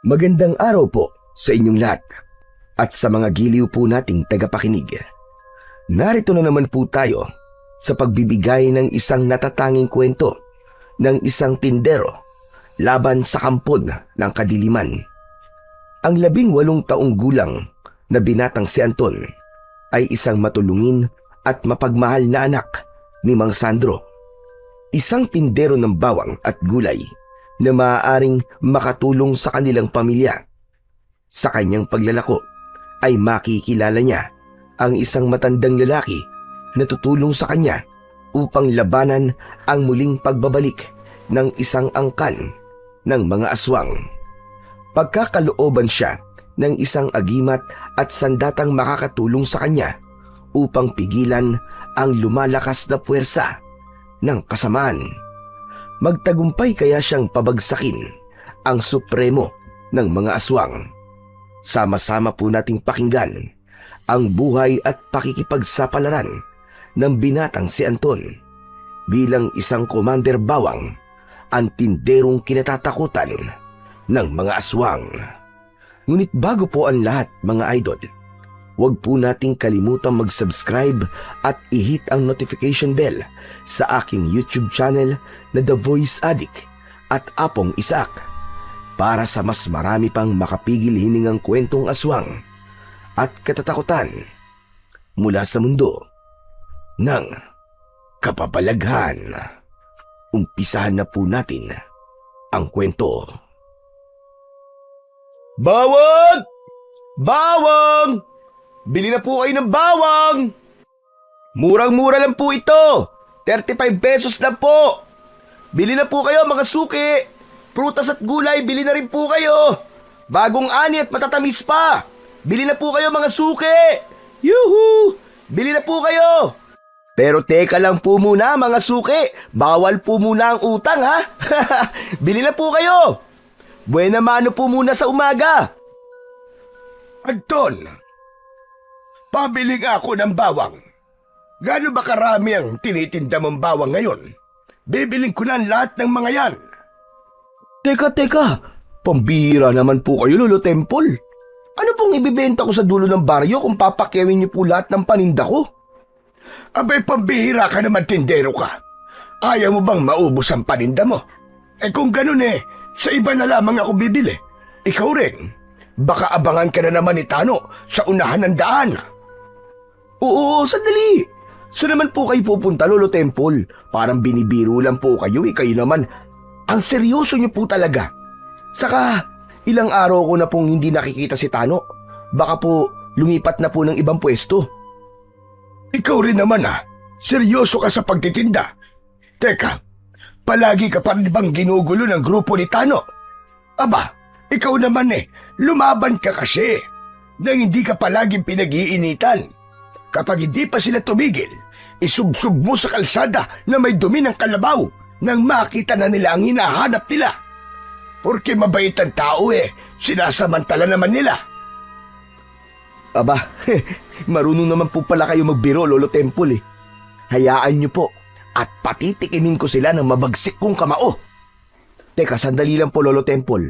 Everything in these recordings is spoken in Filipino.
Magandang araw po sa inyong lahat at sa mga giliw po nating tagapakinig. Narito na naman po tayo sa pagbibigay ng isang natatanging kwento ng isang tindero laban sa kampon ng kadiliman. Ang 18 taong gulang na binatang si Anton ay isang matulungin at mapagmahal na anak ni Mang Sandro, isang tindero ng bawang at gulay na maaaring makatulong sa kanilang pamilya. Sa kanyang paglalako ay makikilala niya ang isang matandang lalaki na tutulong sa kanya upang labanan ang muling pagbabalik ng isang angkan ng mga aswang. Pagkakalooban siya ng isang agimat at sandatang makakatulong sa kanya upang pigilan ang lumalakas na puwersa ng kasamaan. Magtagumpay kaya siyang pabagsakin ang supremo ng mga aswang. Sama-sama po nating pakinggan ang buhay at pakikipagsapalaran ng binatang si Anton bilang isang commander bawang, ang tinderong kinatatakutan ng mga aswang. Ngunit bago po ang lahat, mga idol, huwag po nating kalimutang mag-subscribe at i-hit ang notification bell sa aking YouTube channel na The Voice Addict at Apong Isaac para sa mas marami pang makapigil hiningang kwentong aswang at katatakutan mula sa mundo ng kapabalaghan. Umpisahan na po natin ang kwento. Bawang! Bawang! Bili na po kayo ng bawang! Murang-mura lang po ito! 35 pesos lang po! Bili na po kayo mga suki! Prutas at gulay, bili na rin po kayo! Bagong ani at matatamis pa! Bili na po kayo mga suki! Yuhu! Bili na po kayo! Pero teka lang po muna mga suki! Bawal po muna ang utang ha! Bili na po kayo! Buena mano po muna sa umaga! Anton! Pabili nga ako ng bawang. Gaano ba karami ang tinitinda mong bawang ngayon? Bibiling ko na ang lahat ng mga yan. Teka! Pambihira naman po kayo, Lolo Temple. Ano pong ibibenta ko sa dulo ng baryo kung papakyawin niyo po lahat ng paninda ko? Abay, pambihira ka naman, tindero ka. Ayaw mo bang maubos ang paninda mo? Kung ganun sa iba na lamang ako bibili. Ikaw rin. Baka abangan ka na naman ni Tano sa unahan ng daan. Oo, sandali. Saan naman po kayo pupunta, Lolo Temple? Parang binibiro lang po kayo Kayo naman, ang seryoso niyo po talaga. Saka, ilang araw ko na pong hindi nakikita si Tano. Baka po lumipat na po ng ibang pwesto. Ikaw rin naman seryoso ka sa pagtitinda. Teka, palagi ka pa rin bang ginugulo ng grupo ni Tano? Aba, ikaw naman lumaban ka kasi nang hindi ka palaging pinag-iinitan. Kapag hindi pa sila tumigil, isubsub mo sa kalsada na may dumi ng kalabaw nang makita na nila ang hinahanap nila. Porque mabait ang tao sinasamantala naman nila. Aba, marunong naman po pala kayo magbiro, Lolo Temple Hayaan niyo po at patitikimin ko sila ng mabagsik kong kamao. Teka, sandali lang po, Lolo Temple.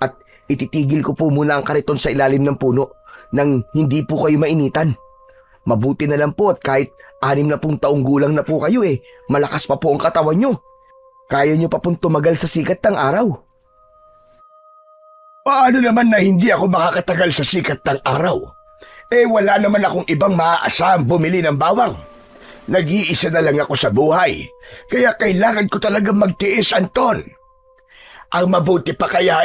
At ititigil ko po muna ang kariton sa ilalim ng puno nang hindi po kayo mainitan. Mabuti na lang po at kahit 60 taong gulang na po kayo malakas pa po ang katawan nyo. Kaya nyo pa pong tumagal sa sikat ng araw. Paano naman na hindi ako makakatagal sa sikat ng araw? Wala naman akong ibang maaasahang bumili ng bawang. Nag-iisa na lang ako sa buhay, kaya kailangan ko talagang magtiis, Anton. Ang mabuti pa kaya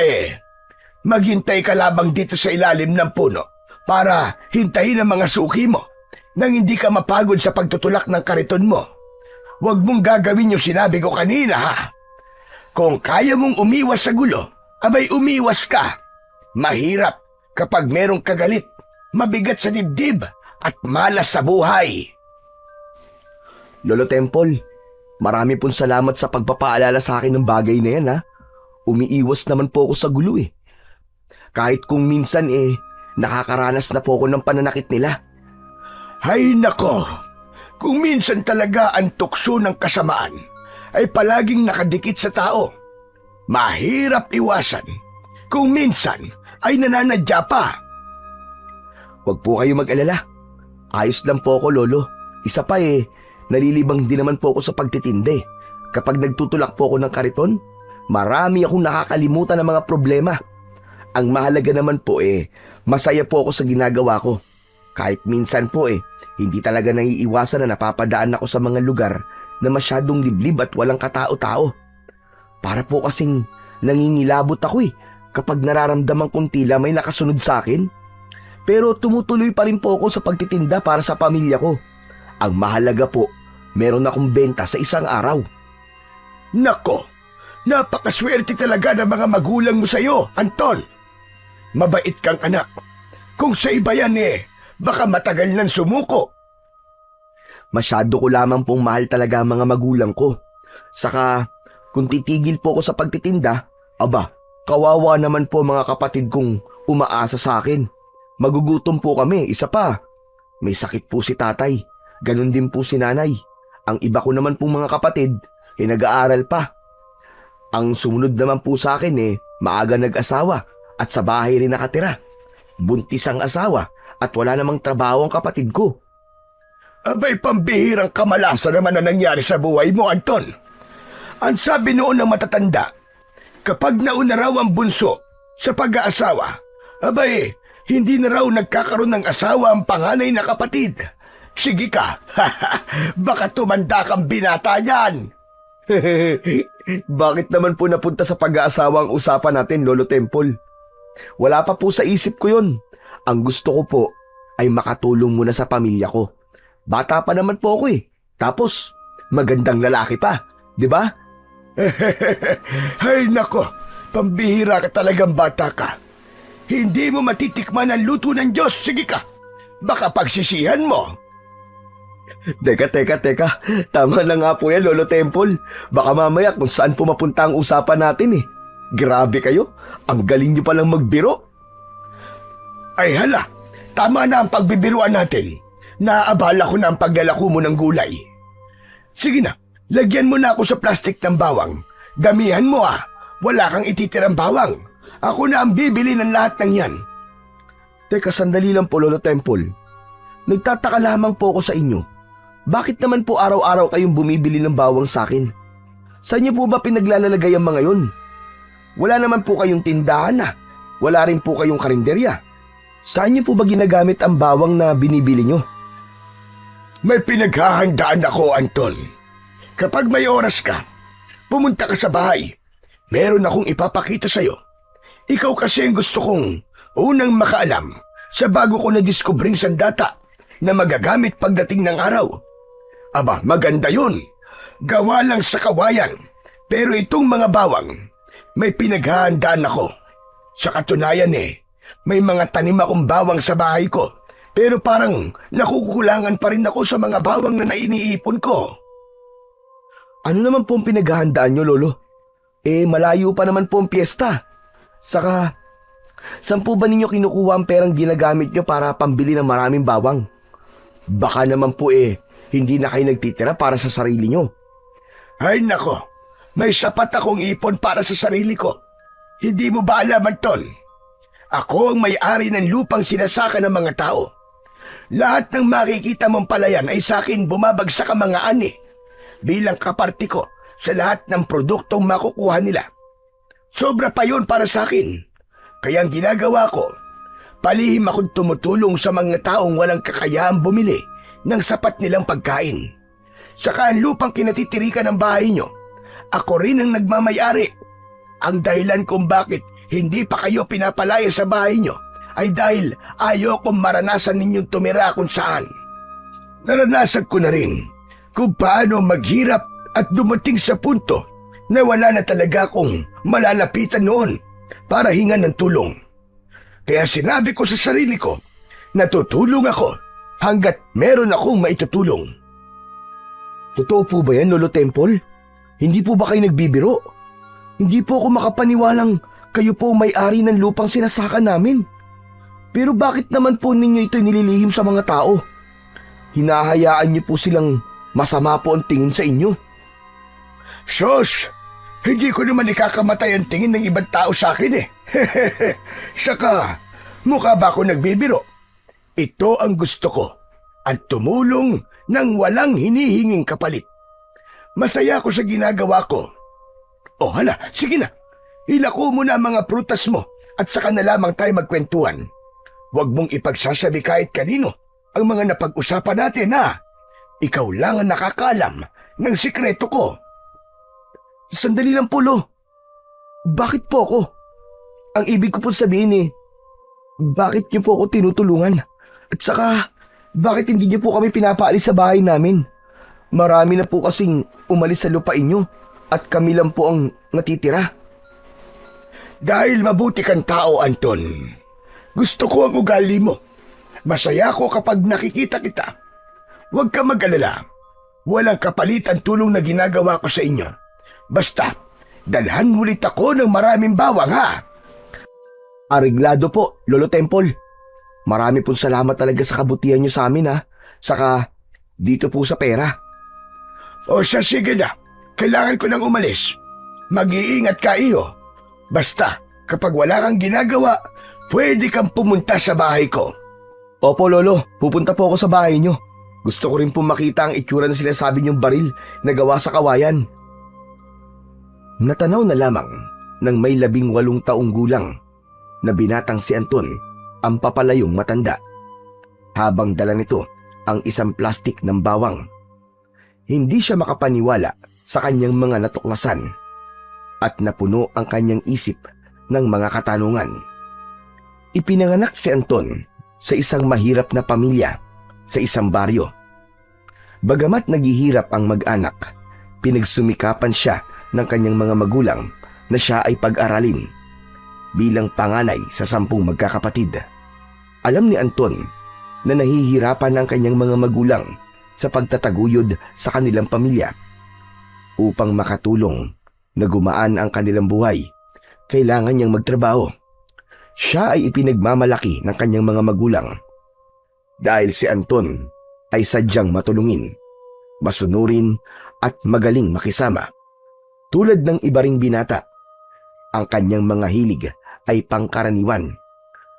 maghintay ka lamang dito sa ilalim ng puno para hintayin ang mga suki mo nang hindi ka mapagod sa pagtutulak ng kariton mo. Huwag mong gagawin yung sinabi ko kanina ha. Kung kaya mong umiwas sa gulo, abay umiwas ka. Mahirap kapag merong kagalit, mabigat sa dibdib at malas sa buhay. Lolo Temple, marami pong salamat sa pagpapaalala sa akin ng bagay na yan ha. Umiiwas naman po ako sa gulo Kahit kung minsan nakakaranas na po ako ng pananakit nila. Hay nako, kung minsan talaga ang tukso ng kasamaan ay palaging nakadikit sa tao. Mahirap iwasan Kung minsan ay nananadya pa. Huwag po kayo mag-alala. Ayos lang po ako, Lolo. Isa pa nalilibang din naman po ako sa pagtitinde. Kapag nagtutulak po ako ng kariton, marami akong nakakalimutan ng mga problema. Ang mahalaga naman po masaya po ako sa ginagawa ko. Kahit minsan po hindi talaga naiiwasan na napapadaan ako sa mga lugar na masyadong liblib at walang katao-tao. Para po kasing nangingilabot ako kapag nararamdaman kong tila may nakasunod sa akin. Pero tumutuloy pa rin po ako sa pagtitinda para sa pamilya ko. Ang mahalaga po, meron akong benta sa isang araw. Nako, napakaswerte talaga ng mga magulang mo sa'yo, Anton. Mabait kang anak. Kung sa iba yan baka matagal nang sumuko. Masyado ko lamang pong mahal talaga ang mga magulang ko. Saka, kung titigil po ako sa pagtitinda, kawawa naman po mga kapatid kong umaasa sa akin. Magugutom po kami, isa pa. May sakit po si tatay, ganun din po si nanay. Ang iba ko naman pong mga kapatid, nag-aaral pa. Ang sumunod naman po sa akin maaga nag-asawa at sa bahay rin nakatira. Buntis ang asawa at wala namang trabaho ang kapatid ko. Abay, pambihirang kamalasan naman na nangyari sa buhay mo, Anton. Ang sabi noon ng matatanda, kapag nauna raw ang bunso sa pag-aasawa, hindi na raw nagkakaroon ng asawa ang panganay na kapatid. Sige ka, baka tumanda kang binata niyan. Bakit naman po napunta sa pag-aasawa ang usapan natin, Lolo Temple? Wala pa po sa isip ko yun. Ang gusto ko po ay makatulong muna sa pamilya ko. Bata pa naman po ako Tapos, magandang lalaki pa, di ba? Ay nako, pambihira ka talagang bata ka. Hindi mo matitikman ang luto ng Diyos, sige ka. Baka pagsisihan mo. Teka. Tama na nga po yan, Lolo Temple. Baka mamaya kung saan po mapunta ang usapan natin Grabe kayo, ang galing niyo palang magbiro. Ay hala, tama na ang pagbibiruan natin. Naaabala ko na ang paglalako mo ng gulay. Sige na, lagyan mo na ako sa plastik ng bawang. Damihan mo wala kang ititirang bawang. Ako na ang bibili ng lahat ng yan. Teka, sandali lang po, Lolo Temple. Nagtataka lamang po ako sa inyo. Bakit naman po araw-araw kayong bumibili ng bawang sa akin? Saan niyo po ba pinaglalalagay ang mga yun? Wala naman po kayong tindahan Wala rin po kayong karinderya. Saan niyo po ba ginagamit ang bawang na binibili niyo? May pinaghahandaan ako, Anton. Kapag may oras ka, pumunta ka sa bahay. Meron akong ipapakita sa'yo. Ikaw kasi ang gusto kong unang makaalam sa bago ko na-discovering sandata na magagamit pagdating ng araw. Maganda yun. Gawa lang sa kawayan. Pero itong mga bawang, may pinaghahandaan ako. Sa katunayan may mga tanim akong bawang sa bahay ko. Pero parang nakukulangan pa rin ako sa mga bawang na nainiipon ko. Ano naman pong pinaghahandaan nyo, Lolo? Malayo pa naman po ang piyesta. Saka, saan po ba ninyo kinukuha ang perang ginagamit nyo para pambili ng maraming bawang? Baka naman po hindi na kayo nagtitira para sa sarili nyo. Ay nako, may sapat akong ipon para sa sarili ko. Hindi mo ba alam, Anton? Ako ang may-ari ng lupang sinasaka ng mga tao. Lahat ng makikita mong palayan ay sa akin bumabagsak ang mga ani bilang kaparti ko sa lahat ng produktong makukuha nila. Sobra pa yun para sa akin. Kaya ang ginagawa ko, palihim akong tumutulong sa mga taong walang kakayahang bumili ng sapat nilang pagkain. Saka ang lupang kinatitirikan ng bahay nyo, ako rin ang nagmamayari. Ang dahilan kung bakit hindi pa kayo pinapalaya sa bahay nyo ay dahil ayokong maranasan ninyong tumira kung saan. Naranasan ko na rin kung paano maghirap at dumating sa punto na wala na talaga akong malalapitan noon para hingan ng tulong. Kaya sinabi ko sa sarili ko na tutulong ako hanggat meron akong maitutulong. Totoo po ba yan, Lolo Temple? Hindi po ba kayo nagbibiro? Hindi po ako makapaniwalang kayo po may-ari ng lupang sinasaka namin. Pero bakit naman po ninyo ito nililihim sa mga tao? Hinahayaan niyo po silang masama po ang tingin sa inyo. Sus, Hindi ko naman ikakamatay ang tingin ng ibang tao sa akin eh. Saka, mukha ba ako nagbibiro? Ito ang gusto ko. At tumulong ng walang hinihinging kapalit. Masaya ako sa ginagawa ko. O hala, sige na. Ilako mo na ang mga prutas mo at saka na lamang tayo magkwentuhan. Huwag mong ipagsasabi kahit kanino ang mga napag-usapan natin ha. Ikaw lang ang nakakalam ng sikreto ko. Sandali lang po, Lo. Bakit po ako? Ang ibig ko po sabihin bakit niyo po ako tinutulungan? At saka, bakit hindi niyo po kami pinapaalis sa bahay namin? Marami na po kasing umalis sa lupain niyo at kami lang po ang natitira. Dahil mabuti kang tao, Anton. Gusto ko ang ugali mo. Masaya ako kapag nakikita kita. Huwag ka mag-alala. Walang kapalit ang tulong na ginagawa ko sa inyo. Basta, dalhan ulit ako ng maraming bawang ha. Areglado po, Lolo Temple. Marami pong salamat talaga sa kabutihan niyo sa amin ha. Saka, dito po sa pera. O siya, sige na. Kailangan ko nang umalis. Mag-iingat ka, iyo. Basta, kapag wala kang ginagawa, pwede kang pumunta sa bahay ko. Opo, Lolo. Pupunta po ako sa bahay niyo. Gusto ko rin po makita ang itsura na sinasabi niyong baril na gawa sa kawayan. Natanaw na lamang ng may 18 taong gulang na binatang si Anton ang papalayong matanda. Habang dala nito ang isang plastik ng bawang. Hindi siya makapaniwala sa kanyang mga natuklasan at napuno ang kanyang isip ng mga katanungan. Ipinanganak si Anton sa isang mahirap na pamilya sa isang baryo. Bagamat naghihirap ang mag-anak, pinagsumikapan siya ng kanyang mga magulang na siya ay pag-aralin bilang panganay sa 10 magkakapatid. Alam ni Anton na nahihirapan ang kanyang mga magulang sa pagtataguyod sa kanilang pamilya. Upang makatulong na gumaan ang kanilang buhay, kailangan niyang magtrabaho. Siya ay ipinagmamalaki ng kanyang mga magulang. Dahil si Anton ay sadyang matulungin, masunurin at magaling makisama. Tulad ng iba ring binata, ang kanyang mga hilig ay pangkaraniwan.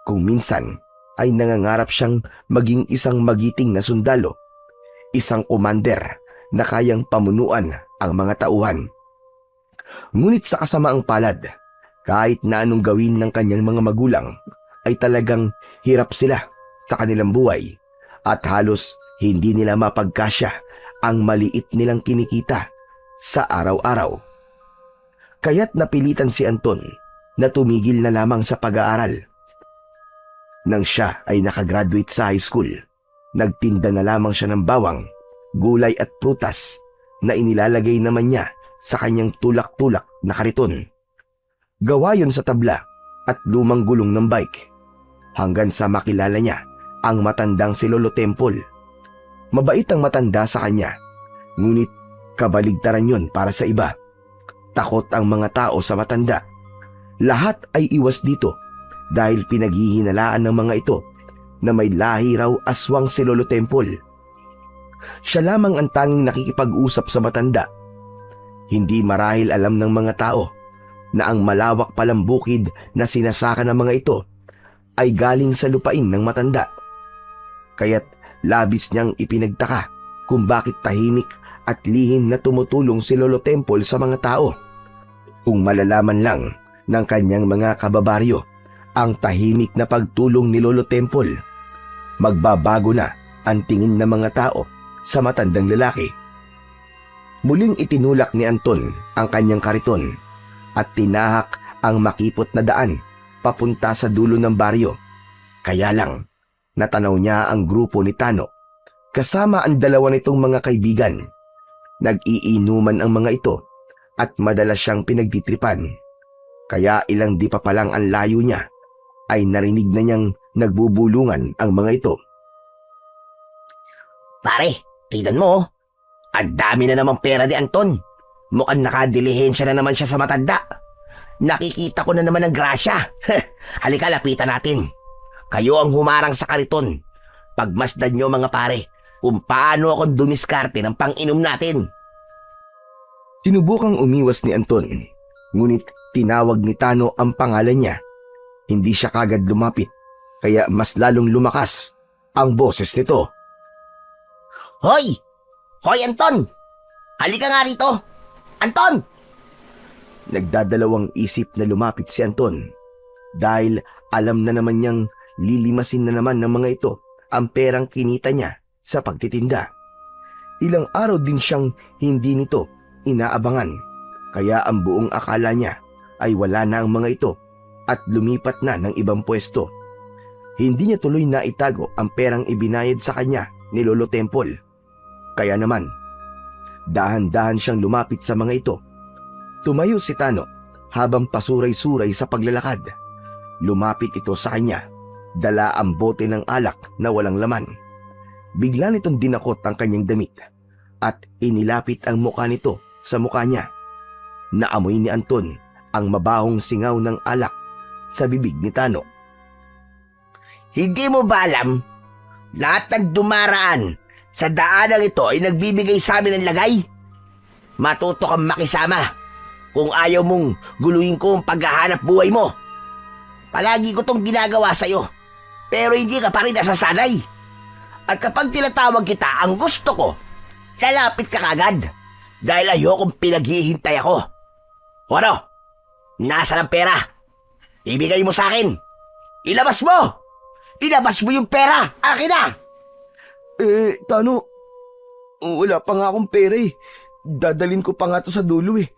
Kung minsan ay nangangarap siyang maging isang magiting na sundalo, isang commander na kayang pamunuan ang mga tauhan. Ngunit sa kasamaang palad, kahit na anong gawin ng kanyang mga magulang, ay talagang hirap sila sa kanilang buhay at halos hindi nila mapagkasya ang maliit nilang kinikita sa araw-araw. Kaya't napilitan si Anton na tumigil na lamang sa pag-aaral. Nang siya ay nakagraduate sa high school, nagtinda na lamang siya ng bawang, gulay at prutas na inilalagay naman niya sa kanyang tulak-tulak na kariton. Gawa yon sa tabla at lumang gulong ng bike hanggang sa makilala niya ang matandang si Lolo Temple. Mabait ang matanda sa kanya, ngunit kabaligtaran yon para sa iba. Takot ang mga tao sa matanda. Lahat ay iwas dito dahil pinaghihinalaan ng mga ito na may lahi raw aswang si Lolo Temple. Siya lamang ang tanging nakikipag-usap sa matanda. Hindi marahil alam ng mga tao na ang malawak palang bukid na sinasaka ng mga ito ay galing sa lupain ng matanda. Kaya't labis niyang ipinagtaka kung bakit tahimik at lihim na tumutulong si Lolo Temple sa mga tao. Kung malalaman lang ng kanyang mga kababaryo ang tahimik na pagtulong ni Lolo Temple, magbabago na ang tingin ng mga tao sa matandang lalaki. Muling itinulak ni Anton ang kanyang kariton at tinahak ang makipot na daan papunta sa dulo ng baryo. Kaya lang, natanaw niya ang grupo ni Tano kasama ang dalawa nitong mga kaibigan. Nag-iinuman ang mga ito at madalas siyang pinagtitripan. Kaya ilang di pa palang ang layo niya ay narinig na niyang nagbubulungan ang mga ito. Pare, tignan mo. Ang dami na namang pera ni Anton. Mukhang nakadilihensya na naman siya sa matanda. Nakikita ko na naman ang grasya. Halika, lapitan natin. Kayo ang humarang sa kariton. Pagmasdan nyo mga pare kung paano ako dumiskarte ng pang-inom natin. Sinubukang umiwas ni Anton Ngunit tinawag ni Tano ang pangalan niya. Hindi siya kagad lumapit, kaya mas lalong lumakas ang boses nito. Hoy! Hoy, Anton! Halika nga rito! Anton! Nagdadalawang isip na lumapit si Anton dahil alam na naman niyang lilimasin na naman ng mga ito ang perang kinita niya sa pagtitinda. Ilang araw din siyang hindi nito inaabangan, kaya ang buong akala niya ay wala na ang mga ito at lumipat na ng ibang pwesto. Hindi niya tuloy na itago ang perang ibinayad sa kanya ni Lolo Temple. Kaya naman, dahan-dahan siyang lumapit sa mga ito. Tumayo si Tano habang pasuray-suray sa paglalakad. Lumapit ito sa kanya, dala ang bote ng alak na walang laman. Bigla nitong dinakot ang kanyang damit at inilapit ang mukha nito sa mukha niya. Naamoy ni Anton ang mabahong singaw ng alak sa bibig ni Tano. Hindi mo ba alam? Lahat ng dumaraan sa daanang ito ay nagbibigay sa amin ng lagay. Matuto kang makisama kung ayaw mong guluhin ko ang paghahanap buhay mo. Palagi ko tong ginagawa sa'yo, pero hindi ka pa rin nasasanay. At kapag tinatawag kita, ang gusto ko, lalapit ka kagad dahil ayokong pinaghihintay ako. O ano? Nasaan ang pera? Ibigay mo sa akin. Ilabas mo! Ilabas mo yung pera! Akin na! Tano, wala pa nga akong pera eh. Dadalin ko pa nga to sa dulo eh.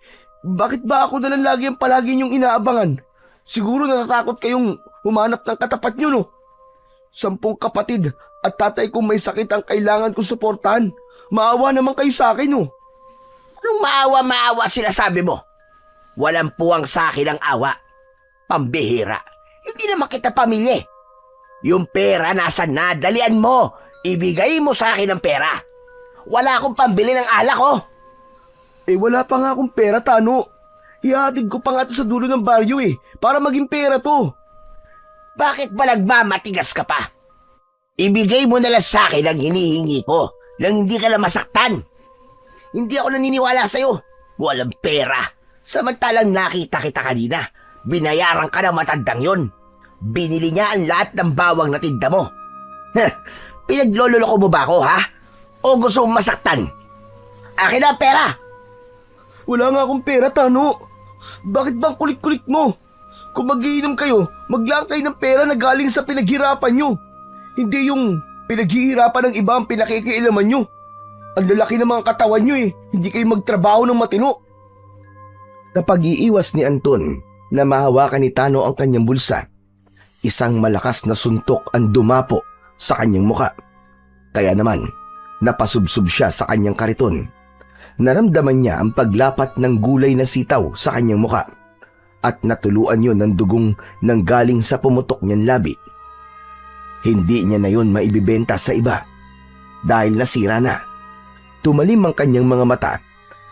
Bakit ba ako na lang lagi ang palagi niyong inaabangan? Siguro natatakot kayong humanap ng katapat niyo, no? 10 kapatid at tatay kong may sakit ang kailangan kong suportahan. Maawa naman kayo sa akin, no? Anong maawa sila sabi mo? Walang puwang sa akin ang awa. Pambihira. Hindi naman kita pamilya. Yung pera nasa na, dalian mo. Ibigay mo sa akin ang pera. Wala akong pambili ng alak, oh. Wala pa nga akong pera, Tano. Ihatid ko pa nga to sa dulo ng baryo eh, para maging pera to. Bakit ba nagmamatigas ka pa? Ibigay mo na lang sa akin ang hinihingi ko nang hindi ka na masaktan. Hindi ako naniniwala sa'yo. Walang pera. Samantalang nakita kita kanina. Binayaran ka ng matandang yon. Binili niya ang lahat ng bawang na tinda mo. Pinaglololoko mo ba ako, ha? O gusto mong masaktan? Akin na ang pera. Wala nga akong pera, Tano. Bakit bang kulit-kulit mo? Kung magiinom kayo, maglaan kayo ng pera na galing sa pinaghirapan nyo. Hindi yung pinaghihirapan ng iba ang pinakikialaman nyo. Ang lalaki ng mga katawan nyo eh. Hindi kayo magtrabaho ng matino. Kapag iiwas ni Anton na mahawakan ni Tano ang kanyang bulsa, isang malakas na suntok ang dumapo sa kanyang muka. Kaya naman, napasubsob siya sa kanyang kariton. Naramdaman niya ang paglapat ng gulay na sitaw sa kanyang muka at natuluan yun ng dugong nanggaling sa pumutok niyang labi. Hindi niya na yun maibibenta sa iba dahil nasira na. Tumalim ang kanyang mga mata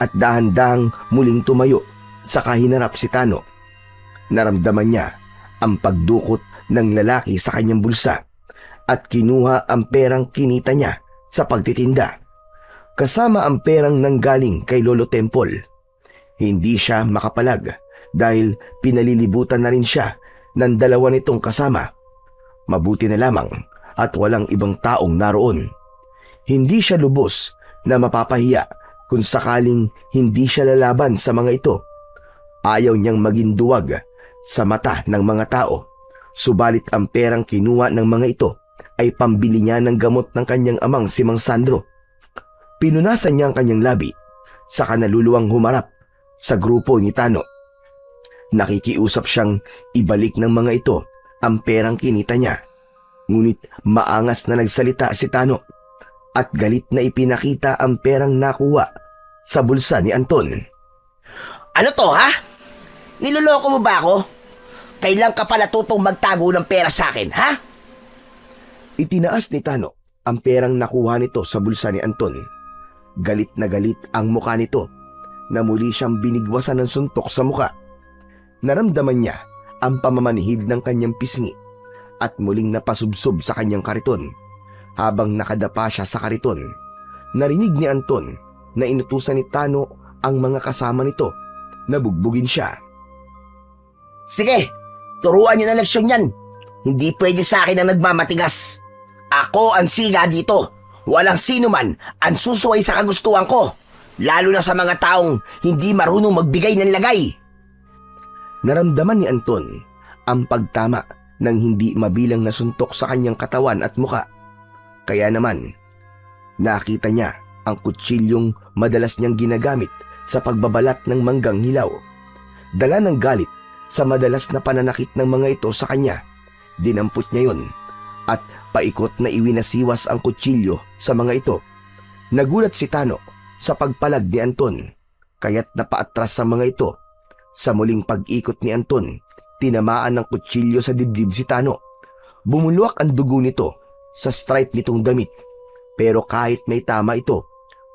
at dahan-dahang muling tumayo sa kahinarap si Tano. Naramdaman niya ang pagdukot ng lalaki sa kanyang bulsa at kinuha ang perang kinita niya sa pagtitinda. Kasama ang perang nanggaling kay Lolo Temple. Hindi siya makapalag dahil pinalilibutan na rin siya ng dalawa nitong kasama. Mabuti na lamang at walang ibang taong naroon. Hindi siya lubos na mapapahiya kung sakaling hindi siya lalaban sa mga ito. Ayaw niyang maging duwag sa mata ng mga tao. Subalit ang perang kinuha ng mga ito ay pambili niya ng gamot ng kanyang amang si Mang Sandro. Pinunasan niya ang kanyang labi, saka naluluwang humarap sa grupo ni Tano. Nakikiusap siyang ibalik ng mga ito ang perang kinita niya. Ngunit maangas na nagsalita si Tano at galit na ipinakita ang perang nakuha sa bulsa ni Anton. Ano to, ha? Niloloko mo ba ako? Kailan ka pa natutong magtago ng pera sa akin, ha? Itinaas ni Tano ang perang nakuha nito sa bulsa ni Anton. Galit na galit ang mukha nito na muli siyang binigwasan ng suntok sa mukha. Naramdaman niya ang pamamanhid ng kanyang pisngi at muling napasubsob sa kanyang kariton. Habang nakadapa siya sa kariton, narinig ni Anton na inutusan ni Tano ang mga kasama nito na bugbugin siya. Sige, turuan nyo na leksyon yan. Hindi pwede sa akin ang nagmamatigas. Ako ang siga dito. Walang sino man ang susuway sa kagustuhan ko. Lalo na sa mga taong hindi marunong magbigay ng lagay. Naramdaman ni Anton ang pagtama ng hindi mabilang na suntok sa kanyang katawan at muka. Kaya naman, nakita niya ang kutsilyong madalas niyang ginagamit sa pagbabalat ng manggang hilaw. Dala ng galit sa madalas na pananakit ng mga ito sa kanya, dinampot niya yun at paikot na iwinasiwas ang kutsilyo sa mga ito. Nagulat si Tano sa pagpalag ni Anton, kaya't napaatras sa mga ito. Sa muling pag-ikot ni Anton, tinamaan ng kutsilyo sa dibdib si Tano. Bumulwak ang dugo nito sa stripe nitong damit. Pero kahit may tama ito,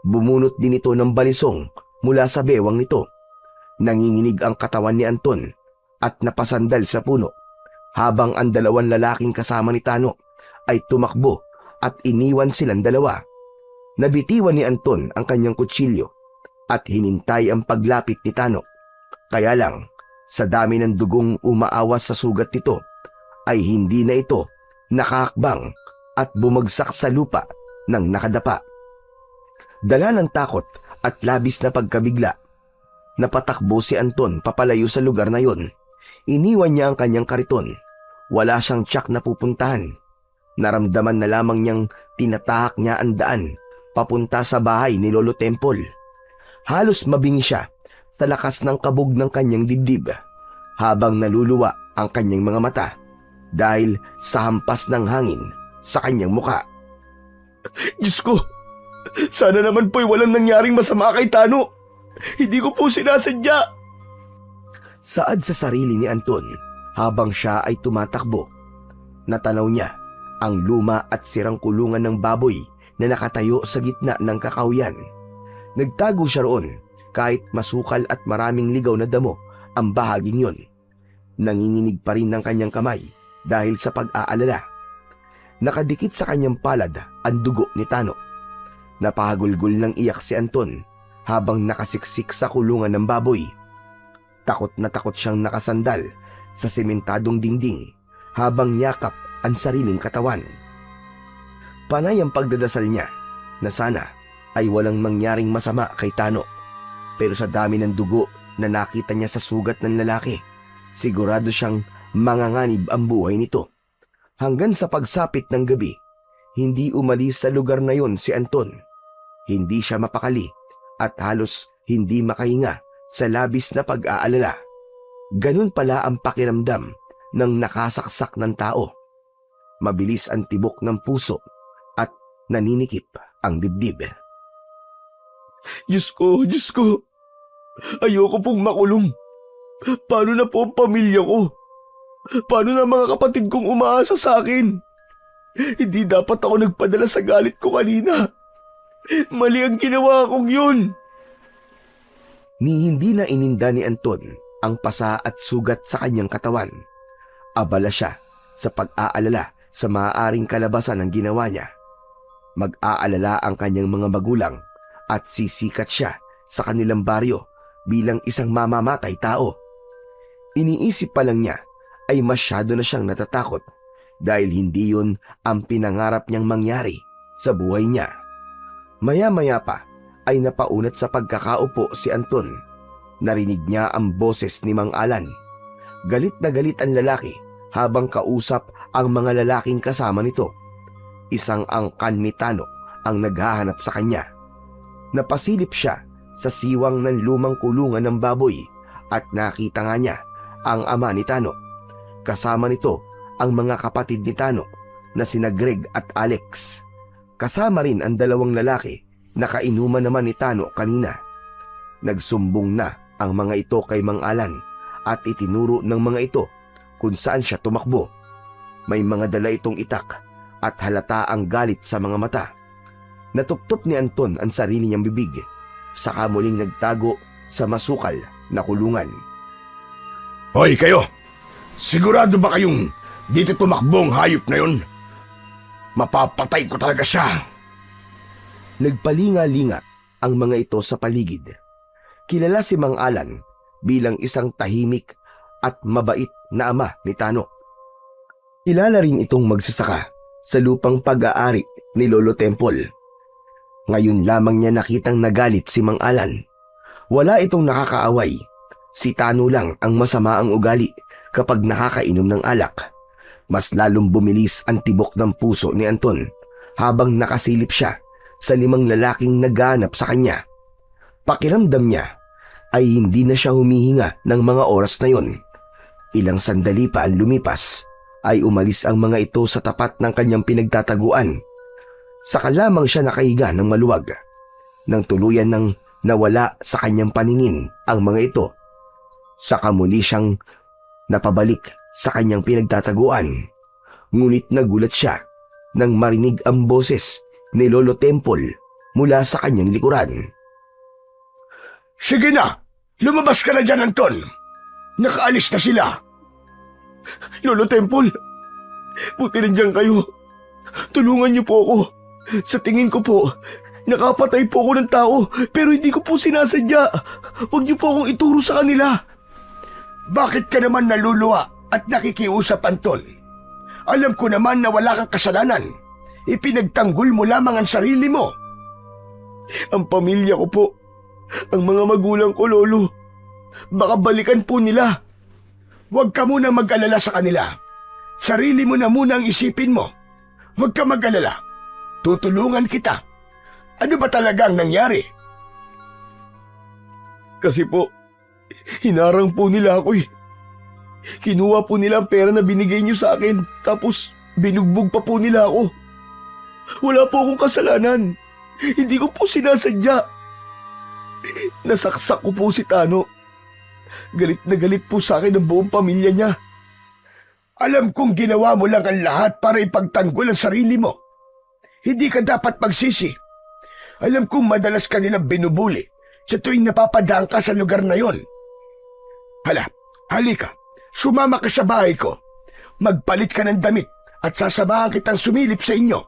bumunot din ito ng balisong mula sa bewang nito. Nanginginig ang katawan ni Anton at napasandal sa puno, habang ang dalawang lalaking kasama ni Tano ay tumakbo at iniwan silang dalawa. Nabitiwan ni Anton ang kanyang kutsilyo at hinintay ang paglapit ni Tano. Kaya lang, sa dami ng dugong umaawas sa sugat nito, ay hindi na ito nakahakbang at bumagsak sa lupa ng nakadapa. Dala ng takot at labis na pagkabigla, napatakbo si Anton papalayo sa lugar na yon. Iniwan niya ang kanyang kariton. Wala siyang tiyak na pupuntahan. Naramdaman na lamang niyang tinatahak niya ang daan papunta sa bahay ni Lolo Temple. Halos mabingi siya sa lakas ng kabog ng kanyang dibdib habang naluluwa ang kanyang mga mata dahil sa hampas ng hangin sa kanyang muka. Diyos ko, sana naman po'y walang nangyaring masama kay Tano. Hindi ko po sinasadya. Saad sa sarili ni Anton habang siya ay tumatakbo. Natanaw niya ang luma at sirang kulungan ng baboy na nakatayo sa gitna ng kakawyan. Nagtago siya roon kahit masukal at maraming ligaw na damo ang bahaging yon. Nanginginig pa rin ng kanyang kamay dahil sa pag-aalala. Nakadikit sa kanyang palad ang dugo ni Tano. Napahagulgol ng iyak si Anton habang nakasiksik sa kulungan ng baboy. Takot na takot siyang nakasandal sa sementadong dingding habang yakap ang sariling katawan. Panay ang pagdadasal niya na sana ay walang mangyaring masama kay Tano. Pero sa dami ng dugo na nakita niya sa sugat ng lalaki, sigurado siyang manganganib ang buhay nito. Hanggang sa pagsapit ng gabi, hindi umalis sa lugar na yon si Anton. Hindi siya mapakali at halos hindi makahinga sa labis na pag-aalala. Ganun pala ang pakiramdam ng nakasaksak ng tao. Mabilis ang tibok ng puso at naninikip ang dibdib. Diyos ko, Diyos ko. Ayoko pong makulong. Paano na po ang pamilya ko? Paano na mga kapatid kong umaasa sa akin? Hindi dapat ako nagpadala sa galit ko kanina. Mali ang ginawa kong yun. Ni hindi na ininda ni Anton ang pasa at sugat sa kanyang katawan. Abala siya sa pag-aalala sa maaaring kalabasan ng ginawa niya. Mag-aalala ang kanyang mga magulang at sisikat siya sa kanilang baryo bilang isang mamamatay tao. Iniisip pa lang niya ay masyado na siyang natatakot dahil hindi yun ang pinangarap niyang mangyari sa buhay niya. Maya-maya pa ay napaunat sa pagkakaupo si Anton. Narinig niya ang boses ni Mang Alan. Galit na galit ang lalaki habang kausap ang mga lalaking kasama nito. Isang angkan ni Tano ang naghahanap sa kanya. Napasilip siya sa siwang ng lumang kulungan ng baboy at nakita nga niya ang ama ni Tano. Kasama nito ang mga kapatid ni Tano na sina Greg at Alex. Kasama rin ang dalawang lalaki na kainuman naman ni Tano kanina. Nagsumbong na ang mga ito kay Mang Alan at itinuro ng mga ito kung saan siya tumakbo. May mga dala itong itak at halata ang galit sa mga mata. Natuptop ni Anton ang sarili niyang bibig, saka muling nagtago sa masukal na kulungan. Hoy kayo! Sigurado ba kayong dito tumakbo ang hayop na yun? Mapapatay ko talaga siya! Nagpalinga-linga ang mga ito sa paligid. Kilala si Mang Alan bilang isang tahimik at mabait na ama ni Tano. Kilala rin itong magsasaka sa lupang pag-aari ni Lolo Temple. Ngayon lamang niya nakitang nagalit si Mang Alan. Wala itong nakakaaway. Si Tano lang ang masama ang ugali kapag nakakainom ng alak. Mas lalong bumilis ang tibok ng puso ni Anton habang nakasilip siya sa 5 lalaking naghahanap sa kanya. Pakiramdam niya ay hindi na siya humihinga ng mga oras na yon. Ilang sandali pa ang lumipas ay umalis ang mga ito sa tapat ng kanyang pinagtataguan. Saka lamang siya nakahiga ng maluwag. Nang tuluyan ng nawala sa kanyang paningin ang mga ito, saka muli siyang napabalik sa kanyang pinagtataguan. Ngunit nagulat siya nang marinig ang boses ni Lolo Temple mula sa kanyang likuran. Sige na! Lumabas ka na dyan, Anton! Nakaalis na sila! Lolo Temple, buti nandiyan kayo. Tulungan niyo po ako. Sa tingin ko po, nakapatay po ako ng tao pero hindi ko po sinasadya. Huwag niyo po akong ituro sa kanila. Bakit ka naman naluluwa at nakikiusap, Anton? Alam ko naman na wala kang kasalanan. Ipinagtanggol mo lamang ang sarili mo. Ang pamilya ko po, ang mga magulang ko, Lolo, baka balikan po nila. Huwag ka muna mag-alala sa kanila. Sarili mo na muna ang isipin mo. Huwag ka mag-alala. Tutulungan kita. Ano ba talaga ang nangyari? Kasi po, hinarang po nila ako eh. Kinuha po nila ang pera na binigay niyo sa akin, tapos binugbog pa po nila ako. Wala po akong kasalanan. Hindi ko po sinasadya. Nasaksak ko po si Tano. Galit na galit po sa akin ang buong pamilya niya. Alam kong ginawa mo lang ang lahat para ipagtanggol ang sarili mo. Hindi ka dapat magsisi. Alam kong madalas ka nilang binubuli sa tuwing napapadaan ka sa lugar na yon. Halika. Sumama ka sa bahay ko. Magpalit ka ng damit at sasamahan kitang sumilip sa inyo.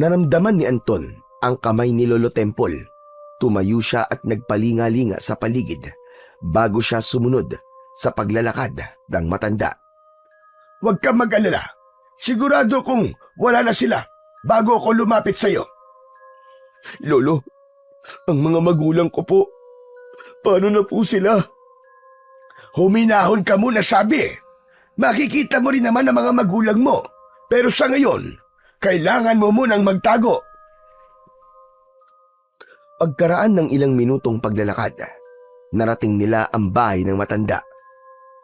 Naramdaman ni Anton ang kamay ni Lolo Temple. Tumayo siya at nagpalinga-linga sa paligid bago siya sumunod sa paglalakad ng matanda. Huwag kang mag-alala. Sigurado kong wala na sila bago ako lumapit sa iyo. Lolo, ang mga magulang ko po, paano na po sila? Huminahon ka muna, sabi. Makikita mo rin naman ang mga magulang mo. Pero sa ngayon, kailangan mo munang magtago. Pagkaraan ng ilang minutong paglalakad, narating nila ang bahay ng matanda.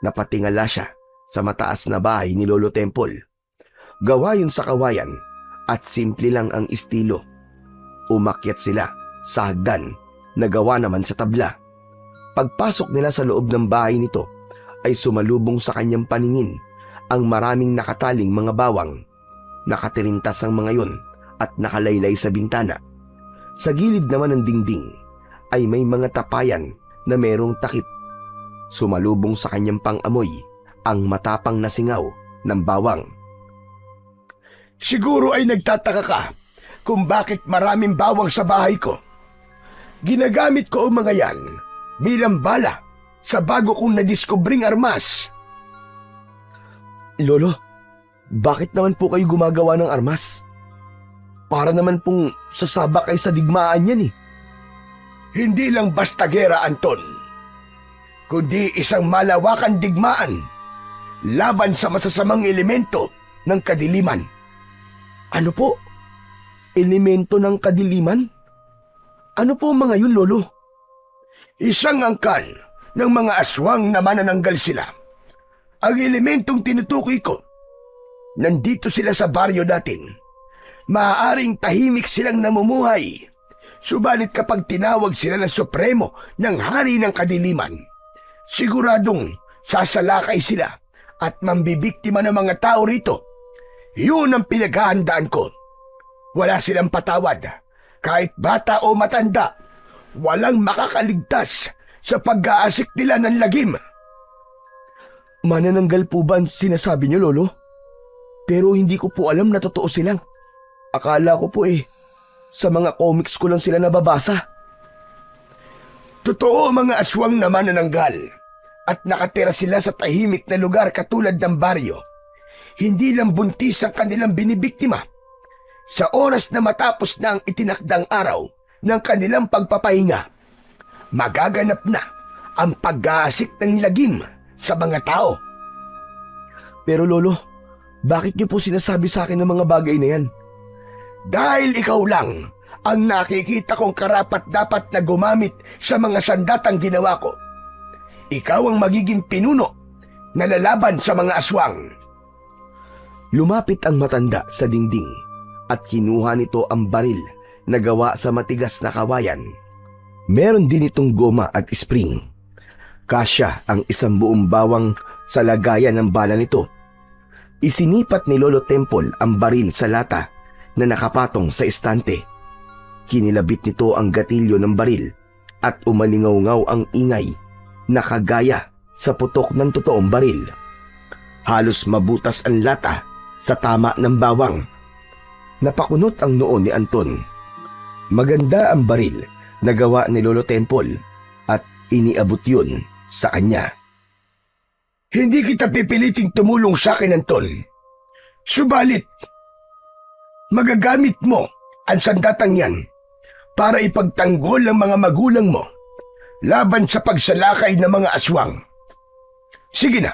Napatingala siya sa mataas na bahay ni Lolo Temple. Gawa yun sa kawayan at simple lang ang estilo. Umakyat sila sa hagdan na gawa naman sa tabla. Pagpasok nila sa loob ng bahay nito ay sumalubong sa kanyang paningin ang maraming nakataling mga bawang. Nakatirintas ang mga yon at nakalaylay sa bintana. Sa gilid naman ng dingding ay may mga tapayan na merong takip. Sumalubong sa kanyang pang-amoy ang matapang na singaw ng bawang. Siguro ay nagtataka ka kung bakit maraming bawang sa bahay ko. Ginagamit ko ang mga yan bilang bala sa bago kong nadiskubring armas. Lolo, bakit naman po kayo gumagawa ng armas? Para naman pong sasabak kayo sa digmaan yan eh. Hindi lang basta gera, Anton, kundi isang malawakan digmaan laban sa masasamang elemento ng kadiliman. Ano po? Elemento ng kadiliman? Ano po mga yun, Lolo? Isang angkan ng mga aswang na manananggal sila. Ang elementong tinutukoy ko, nandito sila sa baryo natin. Maaaring tahimik silang namumuhay. Subalit kapag tinawag sila ng supremo ng hari ng kadiliman, siguradong sasalakay sila at mambibiktima ng mga tao rito. Yun ang pinaghahandaan ko. Wala silang patawad. Kahit bata o matanda, walang makakaligtas sa pag-aasik nila ng lagim. Manananggal po ba ang sinasabi niyo, Lolo? Pero hindi ko po alam na totoo silang. Akala ko po sa mga comics ko lang sila nababasa. Totoo mga aswang na manananggal at nakatira sila sa tahimik na lugar katulad ng baryo. Hindi lang buntis ang kanilang binibiktima. Sa oras na matapos na ang itinakdang araw ng kanilang pagpapahinga, magaganap na ang pag-aasik ng lagim sa mga tao. Pero Lolo, bakit niyo po sinasabi sa akin ng mga bagay na yan? Dahil ikaw lang ang nakikita kong karapat-dapat na gumamit sa mga sandatang ginawa ko. Ikaw ang magiging pinuno na lalaban sa mga aswang. Lumapit ang matanda sa dingding at kinuha nito ang baril na gawa sa matigas na kawayan. Meron din itong goma at spring. Kasya ang isang buong bawang sa lagayan ng bala nito. Isinipat ni Lolo Temple ang baril sa lata na nakapatong sa estante. Kinilabit nito ang gatilyo ng baril at umalingaw-ngaw ang ingay na kagaya sa putok ng totoong baril. Halos mabutas ang lata sa tama ng bawang. Napakunot ang noo ni Anton. Maganda ang baril na gawa ni Lolo Temple at iniabot yun sa kanya. Hindi kita pipiliting tumulong sa akin, Anton. Subalit, magagamit mo ang sandatang yan para ipagtanggol ang mga magulang mo laban sa pagsalakay ng mga aswang. Sige na,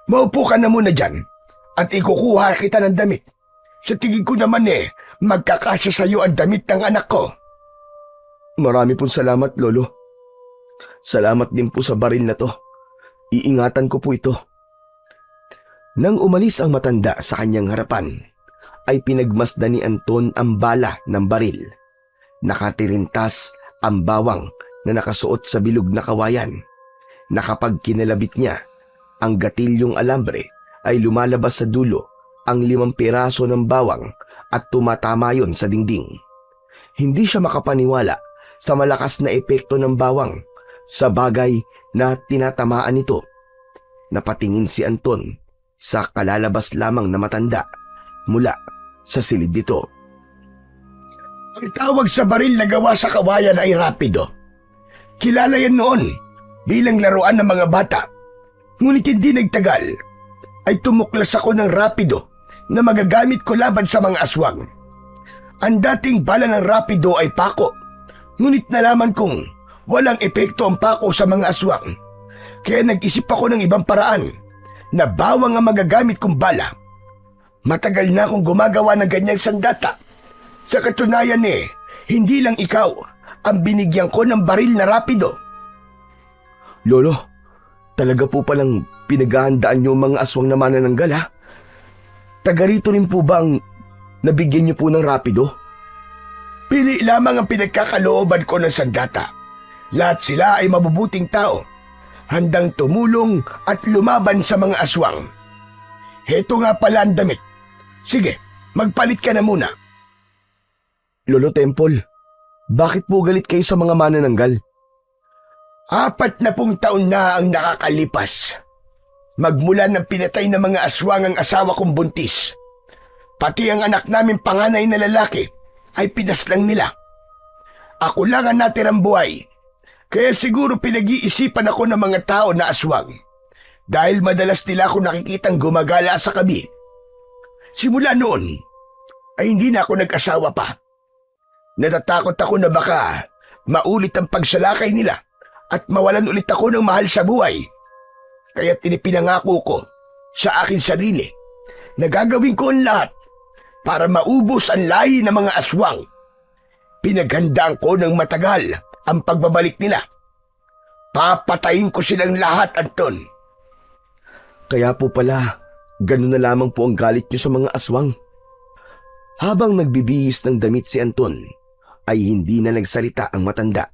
maupo ka na muna dyan at ikukuha kita ng damit. Sa tingin ko naman magkakasya sa iyo ang damit ng anak ko. Marami pong salamat, Lolo. Salamat din po sa baril na to. Iingatan ko po ito. Nang umalis ang matanda sa kanyang harapan, ay pinagmasdan ni Anton ang bala ng baril. Nakatirintas ang bawang na nakasuot sa bilog na kawayan. Na kapag kinalabit niya, ang gatilyong alambre ay lumalabas sa dulo ang 5 piraso ng bawang at tumatama yon sa dingding. Hindi siya makapaniwala sa malakas na epekto ng bawang sa bagay na tinatamaan nito. Napatingin si Anton sa kalalabas lamang na matanda mula sa silid nito. Ang tawag sa baril na gawa sa kawayan ay rapido. Kilala yan noon bilang laruan ng mga bata. Ngunit hindi nagtagal ay tumuklas ako ng rapido na magagamit ko laban sa mga aswang. Ang dating bala ng rapido ay pako. Ngunit nalaman kong walang epekto ang pako sa mga aswang. Kaya nag-isip ako ng ibang paraan na bawang ang magagamit kong bala. Matagal na akong gumagawa ng ganyang sandata. Sa katunayan hindi lang ikaw ang binigyan ko ng baril na rapido. Lolo, talaga po palang pinaghahandaan niyo mga aswang na manananggal, ha? Taga rito rin po ba ang nabigyan niyo po ng rapido? Pili lamang ang pinagkakalooban ko ng sandata. Lahat sila ay mabubuting tao, handang tumulong at lumaban sa mga aswang. Heto nga pala ang damit. Sige, magpalit ka na muna. Lolo Temple, bakit po galit kayo sa mga manananggal? 40 taon na ang nakakalipas. Magmula ng pinatay ng mga aswang ang asawa kong buntis. Pati ang anak namin panganay na lalaki ay pinaslang nila. Ako lang ang natirang buhay. Kaya siguro pinag-iisipan ako ng mga tao na aswang. Dahil madalas nila ako nakikitang gumagala sa kabi. Simula noon, ay hindi na ako nag-asawa pa. Natatakot ako na baka maulit ang pagsalakay nila at mawalan ulit ako ng mahal sa buhay. Kaya tinipinangako ko sa akin sarili na gagawin ko ang lahat para maubos ang lahi ng mga aswang. Pinaghandaan ko ng matagal ang pagbabalik nila. Papatayin ko silang lahat, Anton. Kaya po pala, ganun na lamang po ang galit niyo sa mga aswang. Habang nagbibihis ng damit si Anton, ay hindi na nagsalita ang matanda.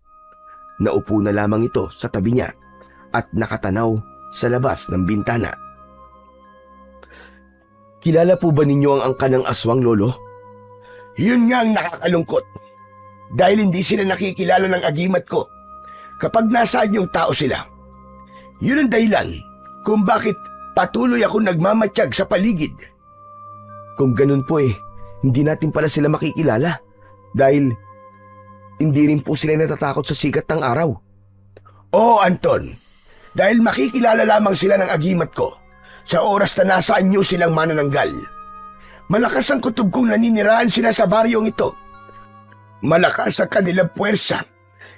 Naupo na lamang ito sa tabi niya at nakatanaw sa labas ng bintana. Kilala po ba ninyo ang angka ng aswang, Lolo? Yun nga ang nakakalungkot. Dahil hindi sila nakikilala ng agimat ko kapag nasaan yung tao sila. Yun ang dahilan kung bakit patuloy ako nagmamatsyag sa paligid. Kung ganun po hindi natin pala sila makikilala dahil hindi rin po sila natatakot sa sikat ng araw. Oo, Anton. dahil makikilala lamang sila ng agimat ko sa oras na nasa anyo silang manananggal. Malakas ang kutob kong naninirahan sila sa baryong ito. Malakas ang kanilang puwersa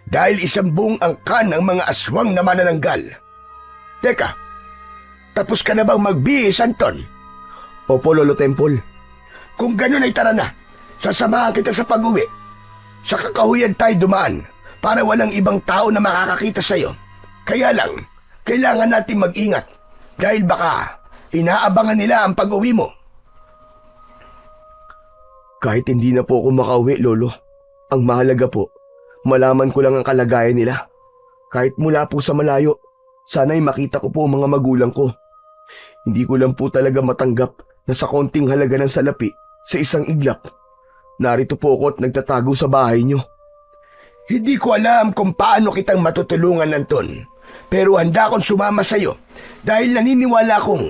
dahil isang buong angkan ng mga aswang na manananggal. Teka, tapos ka na bang magbihis, Anton? Opo, Lolo Temple. Kung ganun ay tara na, sasamahan kita sa pag-uwi. Sa kakahuyan tayo dumaan para walang ibang tao na makakakita sa'yo. Kaya lang, kailangan natin mag-ingat dahil baka inaabangan nila ang pag-uwi mo. Kahit hindi na po ako makauwi, Lolo, ang mahalaga po, malaman ko lang ang kalagayan nila. Kahit mula po sa malayo, sana'y makita ko po ang mga magulang ko. Hindi ko lang po talaga matanggap na sa konting halaga ng salapi sa isang iglap, narito po ako at nagtatago sa bahay niyo. Hindi ko alam kung paano kitang matutulungan, Anton. Pero handa akong sumama sa'yo dahil naniniwala kong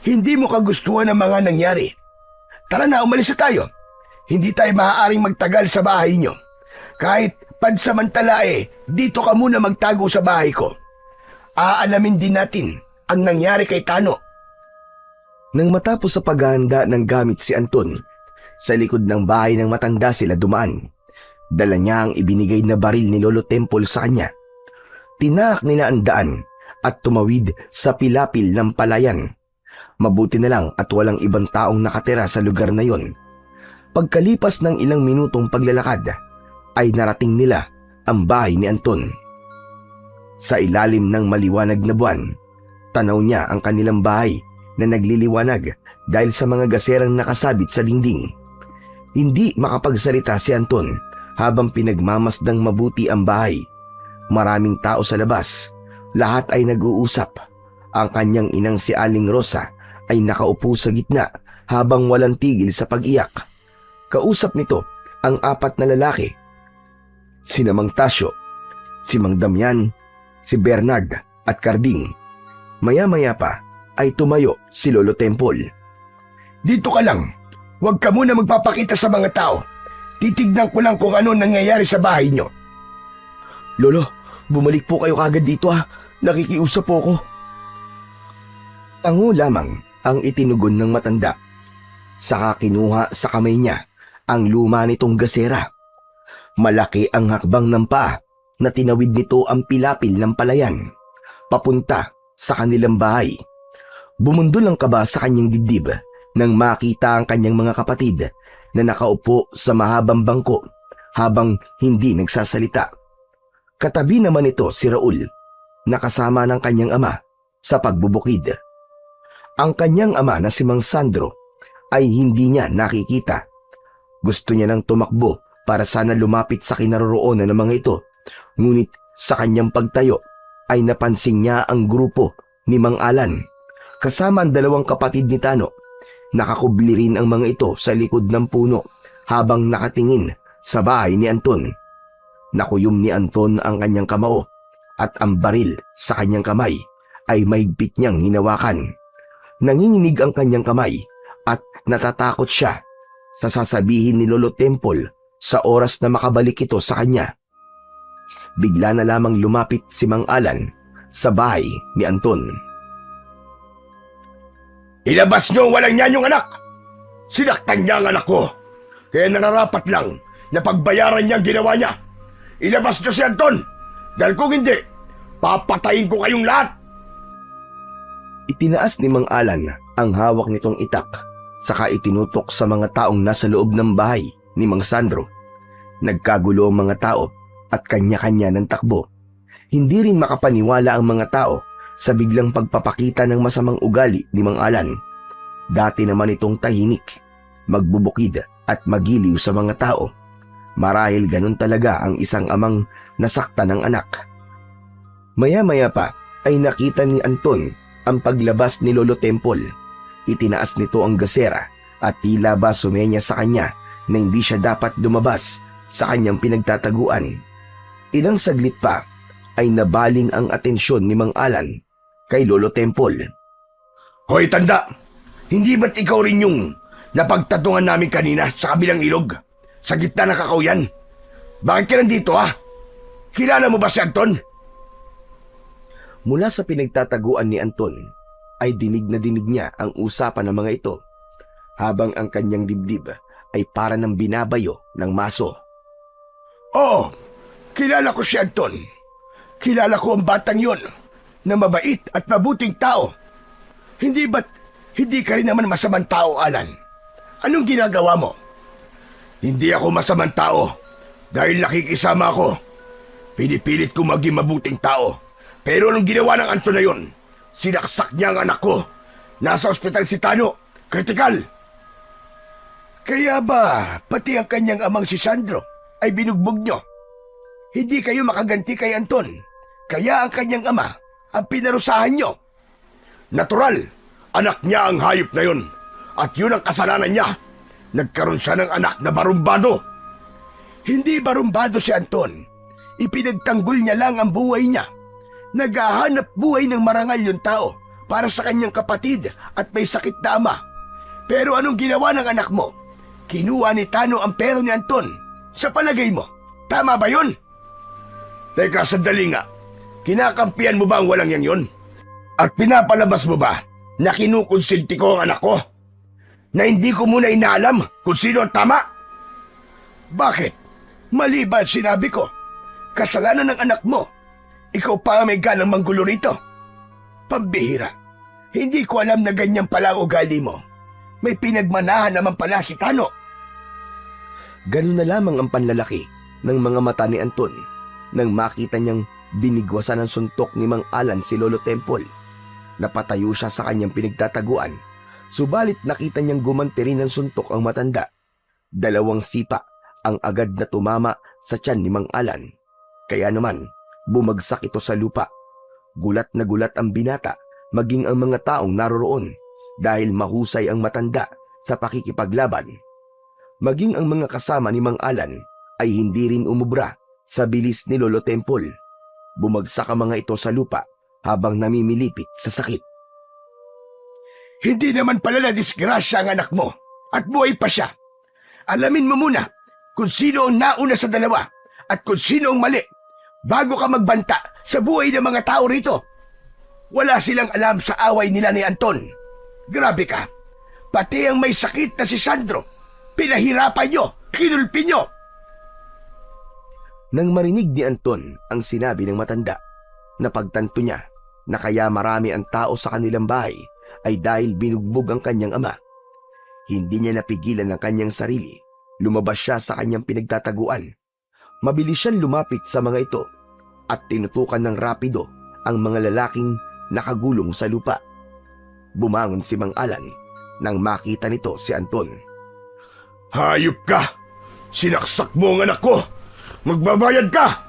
hindi mo kagustuhan ang mga nangyari. Tara na, umalis na tayo. Hindi tayo maaaring magtagal sa bahay niyo. Kahit pansamantala dito ka muna magtago sa bahay ko. Aalamin din natin ang nangyari kay Tano. Nang matapos sa paghahanda ng gamit si Anton, sa likod ng bahay ng matanda sila dumaan. Dala niya ang ibinigay na baril ni Lolo Temple sa kanya. Tinaak nila ang daan at tumawid sa pilapil ng palayan. Mabuti na lang at walang ibang taong nakatira sa lugar na yon. Pagkalipas ng ilang minutong paglalakad, ay narating nila ang bahay ni Anton. Sa ilalim ng maliwanag na buwan, tanaw niya ang kanilang bahay na nagliliwanag dahil sa mga gaserang nakasabit sa dingding. Hindi makapagsalita si Anton habang pinagmamasdang mabuti ang bahay. Maraming tao sa labas, lahat ay nag-uusap. Ang kanyang inang si Aling Rosa ay nakaupo sa gitna habang walang tigil sa pag-iyak. Kausap nito ang 4 na lalaki. Si Mang Tasyo, si Mang Damian, si Bernard at Carding. Maya-maya pa ay tumayo si Lolo Temple. Dito ka lang. Huwag ka muna magpapakita sa mga tao. Titignan ko lang kung ano nangyayari sa bahay niyo. Lolo, bumalik po kayo kagad dito ha. Nakikiusap po ako. Tango lamang ang itinugon ng matanda. Saka kinuha sa kamay niya ang luma nitong gasera. Malaki ang hakbang ng paa na tinawid nito ang pilapil ng palayan, papunta sa kanilang bahay. Bumundol ang kaba sa kanyang dibdib nang makita ang kanyang mga kapatid na nakaupo sa mahabang bangko habang hindi nagsasalita. Katabi naman ito si Raul, nakasama ng kanyang ama sa pagbubukid. Ang kanyang ama na si Mang Sandro ay hindi niya nakikita. Gusto niya nang tumakbo para sana lumapit sa kinaroroonan ng mga ito, ngunit sa kanyang pagtayo ay napansin niya ang grupo ni Mang Alan kasama ang 2 kapatid ni Tano. Nakakubli rin ang mga ito sa likod ng puno habang nakatingin sa bahay ni Anton. Nakuyom ni Anton ang kanyang kamao at ang baril sa kanyang kamay ay mahigpit niyang hinawakan. Nanginginig ang kanyang kamay at natatakot siya sa sasabihin ni Lolo Temple sa oras na makabalik ito sa kanya. Bigla na lamang lumapit si Mang Alan sa bahay ni Anton. Ilabas niyo ang walang niyan yung anak! Sinaktan niya ang anak ko, kaya nararapat lang na pagbayaran niya ang ginawa niya. Ilabas niyo si Anton, dahil kung hindi, papatayin ko kayong lahat! Itinaas ni Mang Alan ang hawak nitong itak, saka itinutok sa mga taong nasa loob ng bahay ni Mang Sandro. Nagkagulo ang mga tao at kanya-kanya ng takbo. Hindi rin makapaniwala ang mga tao sa biglang pagpapakita ng masamang ugali ni Mang Alan. Dati naman itong tahimik, magbubukid at magiliw sa mga tao. Marahil ganun talaga ang isang amang nasaktan ng anak. Maya-maya pa ay nakita ni Anton ang paglabas ni Lolo Temple. Itinaas nito ang gasera at tila ba sumenya sa kanya na hindi siya dapat lumabas sa kanyang pinagtataguan. Ilang saglit pa ay nabaling ang atensyon ni Mang Alan kay Lolo Temple. Hoy tanda, hindi ba't ikaw rin yung napagtatungan namin kanina sa kabilang ilog? Sa gitna ng kakauyan? Bakit ka nandito ha? Kilala mo ba si Anton? Mula sa pinagtataguan ni Anton ay dinig na dinig niya ang usapan ng mga ito habang ang kanyang dibdib ay para ng binabayo ng maso. Oo, kilala ko si Anton. Kilala ko ang batang yon na mabait at mabuting tao. Hindi ka rin naman masamang tao, Alan? Anong ginagawa mo? Hindi ako masamang tao dahil nakikisama ako. Pinipilit ko maging mabuting tao. Pero anong ginawa ng Anton na yon? Sinaksak niya ang anak ko. Nasa ospital si Tano. Kritikal. Kaya ba pati ang kanyang amang si Sandro ay binugbog nyo? Hindi kayo makaganti kay Anton. Kaya ang kanyang ama ang pinarusahan nyo. Natural, anak niya ang hayop na yon. At yun ang kasalanan niya. Nagkaroon siya ng anak na barumbado. Hindi barumbado si Anton. Ipinagtanggol niya lang ang buhay niya. Naghahanap buhay ng marangal yung tao para sa kanyang kapatid at may sakit na ama. Pero anong ginawa ng anak mo? Kinuha ni Tano ang pera ni Anton. Sa palagay mo, tama ba yun? Teka, sandali nga. Kinakampihan mo ba ang walang yang yun? At pinapalabas mo ba na kinukonsinti ko ang anak ko? Na hindi ko muna inaalam kung sino ang tama? Bakit? Mali ba ang sinabi ko? Kasalanan ng anak mo. Ikaw pa ang may ganang manggulo rito. Pambihira. Hindi ko alam na ganyan pala ang ugali mo. May pinagmanahan naman pala si Tano. Ganun na lamang ang panlalaki ng mga mata ni Anton nang makita niyang binigwasan ng suntok ni Mang Alan si Lolo Temple. Napatayo siya sa kanyang pinagtataguan, subalit nakita niyang gumanti rin ng suntok ang matanda. 2 sipa ang agad na tumama sa tiyan ni Mang Alan. Kaya naman, bumagsak ito sa lupa. Gulat na gulat ang binata, maging ang mga taong naroroon, dahil mahusay ang matanda sa pakikipaglaban. Maging ang mga kasama ni Mang Alan ay hindi rin umubra sa bilis ni Lolo Temple. Bumagsak ang mga ito sa lupa habang namimilipit sa sakit. Hindi naman pala na disgrasya ang anak mo at buhay pa siya. Alamin mo muna kung sino ang nauna sa dalawa at kung sino ang mali bago ka magbanta sa buhay ng mga tao rito. Wala silang alam sa away nila ni Anton. Grabe ka. Pati ang may sakit na si Sandro, pinahirapan nyo, kinulpi nyo. Nang marinig ni Anton ang sinabi ng matanda, napagtanto niya na kaya marami ang tao sa kanilang bahay ay dahil binugbog ang kanyang ama. Hindi niya napigilan ang kanyang sarili. Lumabas siya sa kanyang pinagtataguan. Mabilis siyang lumapit sa mga ito at tinutukan ng rapido ang mga lalaking nakagulong sa lupa. Bumangon si Mang Alan nang makita nito si Anton. Hayop ka! Sinaksak mo ang anak ko! Magbabayad ka!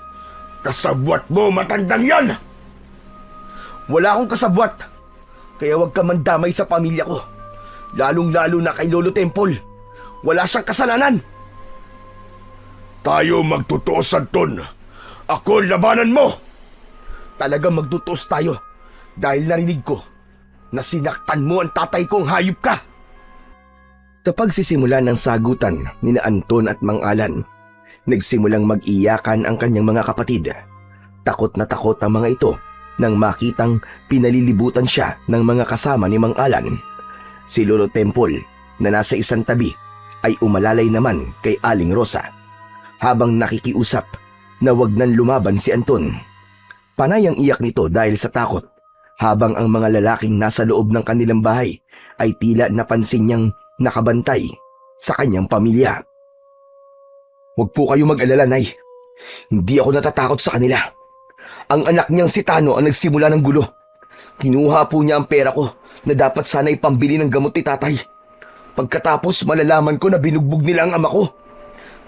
Kasabwat mo, matandang yan! Wala akong kasabwat, kaya huwag ka mandamay sa pamilya ko. Lalong-lalo na kay Lolo Temple. Wala siyang kasalanan. Tayo magtutuos, Anton. Ako labanan mo! Talagang magtutuos tayo dahil narinig ko na sinaktan mo ang tatay kong hayop ka. Sa pagsisimula ng sagutan ni na Anton at Mang Alan, nagsimulang mag-iyakan ang kanyang mga kapatid. Takot na takot ang mga ito nang makitang pinalilibutan siya ng mga kasama ni Mang Alan. Si Lolo Temple na nasa isang tabi ay umalalay naman kay Aling Rosa habang nakikiusap na wag nang lumaban si Anton. Panay ang iyak nito dahil sa takot, habang ang mga lalaking nasa loob ng kanilang bahay ay tila napansin niyang nakabantay sa kanyang pamilya. Huwag po kayo mag-alala, Nay. Hindi ako natatakot sa kanila. Ang anak niyang si Tano ang nagsimula ng gulo. Kinuha po niya ang pera ko na dapat sana ipambili ng gamot ni tatay. Pagkatapos malalaman ko na binugbog nila ang ama ko.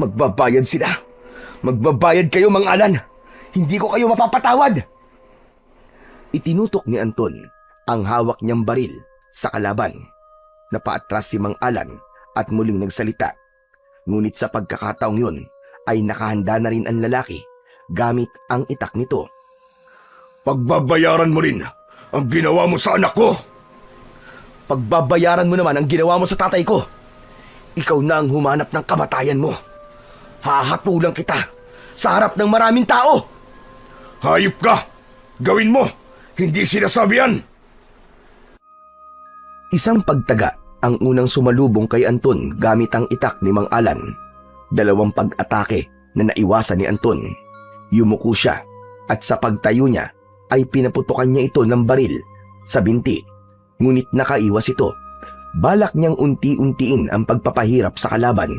Magbabayad sila. Magbabayad kayo, Mang Alan. Hindi ko kayo mapapatawad. Itinutok ni Anton ang hawak niyang baril sa kalaban. Napaatras si Mang Alan at muling nagsalita. Ngunit sa pagkakataong yun ay nakahanda na rin ang lalaki gamit ang itak nito. Pagbabayaran mo rin ang ginawa mo sa anak ko. Pagbabayaran mo naman ang ginawa mo sa tatay ko. Ikaw na ang humanap ng kamatayan mo. Hahatulang kita sa harap ng maraming tao. Hayop ka! Gawin mo! Hindi sinasabi yan! Isang pagtaga ang unang sumalubong kay Anton gamit ang itak ni Mang Alan. Dalawang pag-atake na naiwasan ni Anton. Yumuko siya at sa pagtayo niya ay pinaputukan niya ito ng baril sa binti. Ngunit nakaiwas ito. Balak niyang unti-untiin ang pagpapahirap sa kalaban.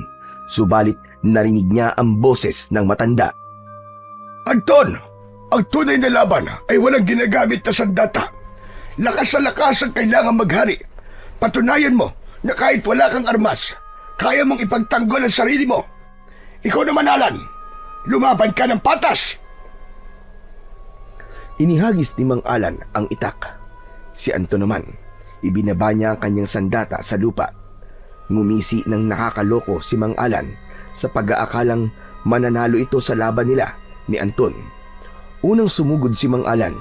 Subalit narinig niya ang boses ng matanda. Anton! Ang tunay na laban ay walang ginagamit na sandata. Lakas sa lakas ang kailangan maghari. Patunayan mo na kahit wala kang armas, kaya mong ipagtanggol ang sarili mo. Ikaw naman, Alan, lumaban ka ng patas! Inihagis ni Mang Alan ang itak. Si Anton naman, ibinaba niya ang kanyang sandata sa lupa. Ngumisi ng nakakaloko si Mang Alan sa pag-aakalang mananalo ito sa laban nila ni Anton. Unang sumugod si Mang Alan.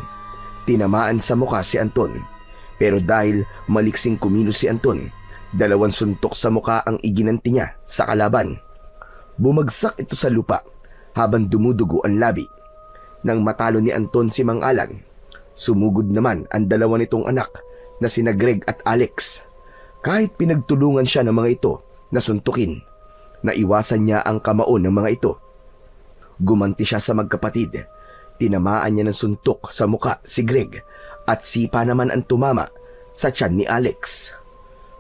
Tinamaan sa muka si Anton. Pero dahil maliksing kumilos si Anton, 2 suntok sa muka ang iginanti niya sa kalaban. Bumagsak ito sa lupa habang dumudugo ang labi. Nang matalo ni Anton si Mang Alan, sumugod naman ang 2 nitong anak na sina Greg at Alex. Kahit pinagtulungan siya ng mga ito na suntukin, naiwasan niya ang kamao ng mga ito. Gumanti siya sa magkapatid. Tinamaan niya ng suntok sa muka si Greg at sipa naman ang tumama sa tiyan ni Alex.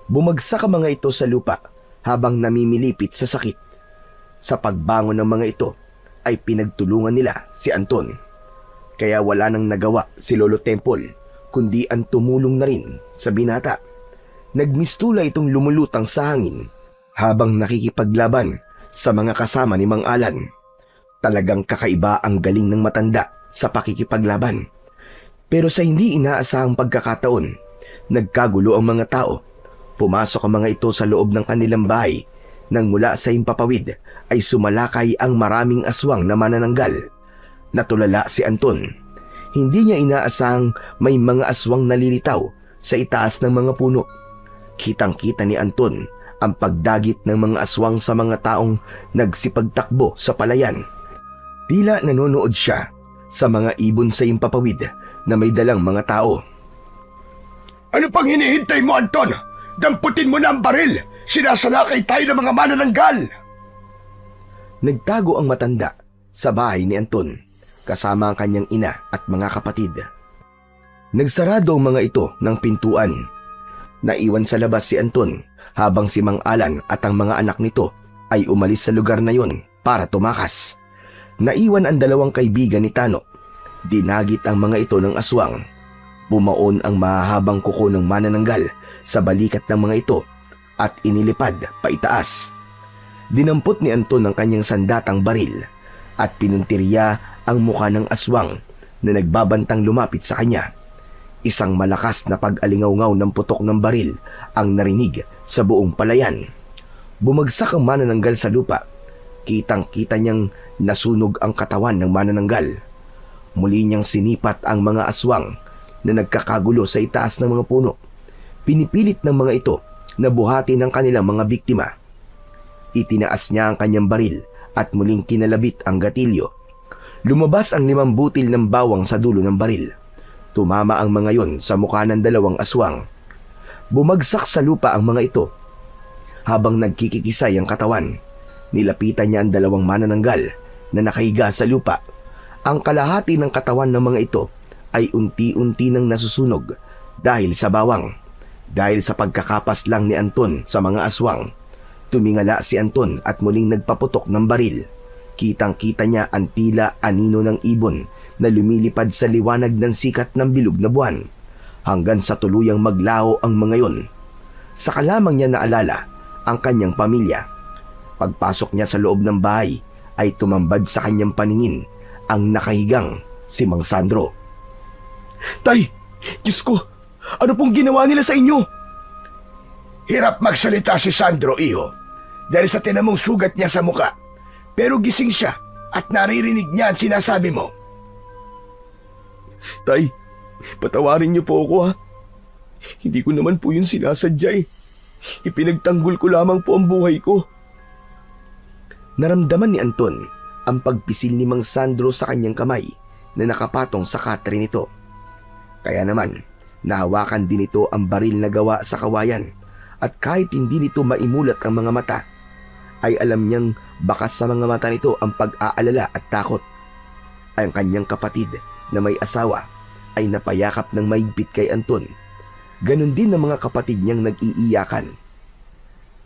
Bumagsak ang mga ito sa lupa habang namimilipit sa sakit. Sa pagbangon ng mga ito ay pinagtulungan nila si Anton. Kaya wala nang nagawa si Lolo Temple kundi ang tumulong na rin sa binata. Nagmistula itong lumulutang sa hangin habang nakikipaglaban sa mga kasama ni Mang Alan. Talagang kakaiba ang galing ng matanda sa pakikipaglaban. Pero sa hindi inaasahang pagkakataon, nagkagulo ang mga tao. Pumasok ang mga ito sa loob ng kanilang bahay. Nang mula sa himpapawid ay sumalakay ang maraming aswang na manananggal. Natulala si Anton. Hindi niya inaasahang may mga aswang nalilitaw sa itaas ng mga puno. Kitang-kita ni Anton ang pagdagit ng mga aswang sa mga taong nagsipagtakbo sa palayan. Tila nanonood siya sa mga ibon sa himpapawid na may dalang mga tao. Ano pang hinihintay mo, Anton? Damputin mo na ang baril! Sinasalakay tayo ng mga manananggal! Nagtago ang matanda sa bahay ni Anton kasama ang kanyang ina at mga kapatid. Nagsarado ang mga ito ng pintuan. Naiwan sa labas si Anton habang si Mang Alan at ang mga anak nito ay umalis sa lugar na yon para tumakas. Naiwan ang 2 kaibigan ni Tano. Dinagit ang mga ito ng aswang. Bumaon ang mahahabang kuko ng manananggal sa balikat ng mga ito at inilipad paitaas. Dinampot ni Anton ang kanyang sandatang baril at pinuntirya ang mukha ng aswang na nagbabantang lumapit sa kanya. Isang malakas na pag-alingaw-ngaw ng putok ng baril ang narinig sa buong palayan. Bumagsak ang manananggal sa lupa. Kitang-kita niyang nasunog ang katawan ng manananggal. Muli niyang sinipat ang mga aswang na nagkakagulo sa itaas ng mga puno. Pinipilit ng mga ito na buhati ng kanilang mga biktima. Itinaas niya ang kanyang baril at muling kinalabit ang gatilyo. Lumabas ang 5 butil ng bawang sa dulo ng baril. Tumama ang mga yon sa mukha ng 2 aswang. Bumagsak sa lupa ang mga ito. Habang nagkikikisay ang katawan, nilapitan niya ang 2 manananggal na nakahiga sa lupa. Ang kalahati ng katawan ng mga ito ay unti-unti nang nasusunog dahil sa bawang. Dahil sa pagkakapas lang ni Anton sa mga aswang, tumingala si Anton at muling nagpaputok ng baril. Kitang-kita niya ang tila anino ng ibon na lumilipad sa liwanag ng sikat ng bilog na buwan hanggang sa tuluyang maglaho ang mga yon. Saka lamang niya naalala ang kanyang pamilya. Pagpasok niya sa loob ng bahay ay tumambad sa kanyang paningin ang nakahigang si Mang Sandro. Tay! Diyos ko! Ano pong ginawa nila sa inyo? Hirap magsalita si Sandro, iho, dahil sa tinamong sugat niya sa muka. Pero gising siya at naririnig niya ang sinasabi mo. Tay, patawarin niyo po ako ha. Hindi ko naman po yun sinasadya eh. Ipinagtanggol ko lamang po ang buhay ko. Naramdaman ni Anton ang pagpisil ni Mang Sandro sa kanyang kamay na nakapatong sa katre nito. Kaya naman, nahawakan din ito ang baril na gawa sa kawayan at kahit hindi nito maimulat ang mga mata, ay alam niyang bakas sa mga mata nito ang pag-aalala at takot. Ang kanyang kapatid na may asawa ay napayakap ng mahigpit kay Anton. Ganon din ang mga kapatid niyang nag-iiyakan.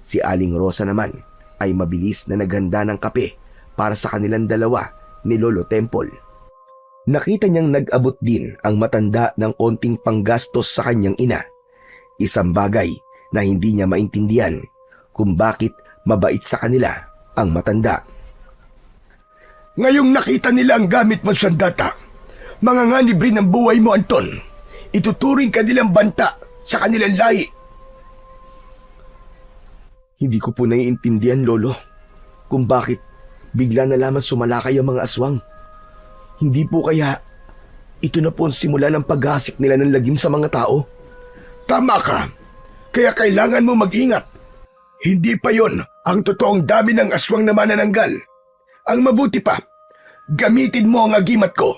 Si Aling Rosa naman ay mabilis na naghanda ng kape para sa kanilang dalawa ni Lolo Temple. Nakita niyang nag-abot din ang matanda ng konting panggastos sa kanyang ina. Isang bagay na hindi niya maintindihan kung bakit mabait sa kanila ang matanda. Ngayong nakita nila ang gamit mo sandata, manganganib rin ang buhay mo, Anton. Ituturing ka nilang banta sa kanilang lahi. Hindi ko po naiintindihan, Lolo, kung bakit bigla na lamang sumalakay ang mga aswang. Hindi po kaya ito na po ang simula ng paghasik nila ng lagim sa mga tao? Tama ka. Kaya kailangan mo mag-ingat. Hindi pa yon ang totoong dami ng aswang na manananggal. Ang mabuti pa, gamitin mo ang agimat ko.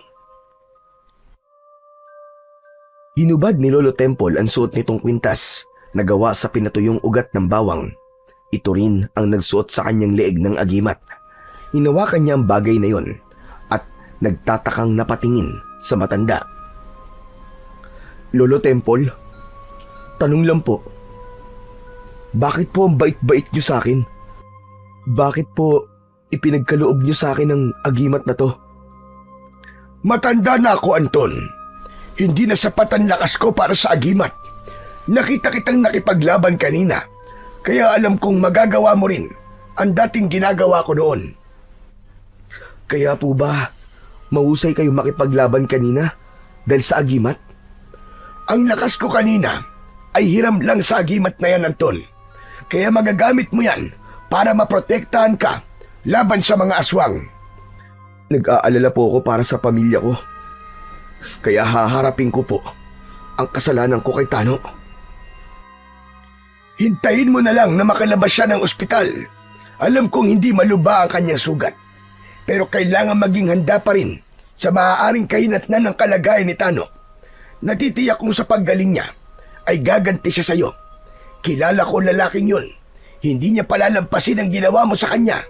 Hinubad ni Lolo Temple ang suot nitong kwintas na gawa sa pinatuyong ugat ng bawang. Ito rin ang nagsuot sa kanyang leeg ng agimat. Hinawakan niya ang bagay na yon at nagtatakang napatingin sa matanda. Lolo Temple, tanong lang po, bakit po ang bait-bait niyo sa akin? Bakit po ipinagkaloob niyo sa akin ang agimat na to? Matanda na ako, Anton. Hindi na sapat ang lakas ko para sa agimat. Nakita kitang nakipaglaban kanina, kaya alam kong magagawa mo rin ang dating ginagawa ko noon. Kaya po ba mahusay kayo makipaglaban kanina dahil sa agimat? Ang lakas ko kanina ay hiram lang sa agimat na yan, Anton. Kaya magagamit mo yan para maprotektahan ka laban sa mga aswang. Nag-aalala po ako para sa pamilya ko. Kaya haharapin ko po ang kasalanan ko kay Tano. Hintayin mo na lang na makalabas siya ng ospital. Alam kong hindi maluba ang kanyang sugat. Pero kailangan maging handa pa rin sa maaaring kahinatnan ng kalagayan ni Tano. Natitiyak kong sa paggaling niya ay gaganti siya sa'yo. Kilala ko ang lalaking yun. Hindi niya palalampasin ang ginawa mo sa kanya.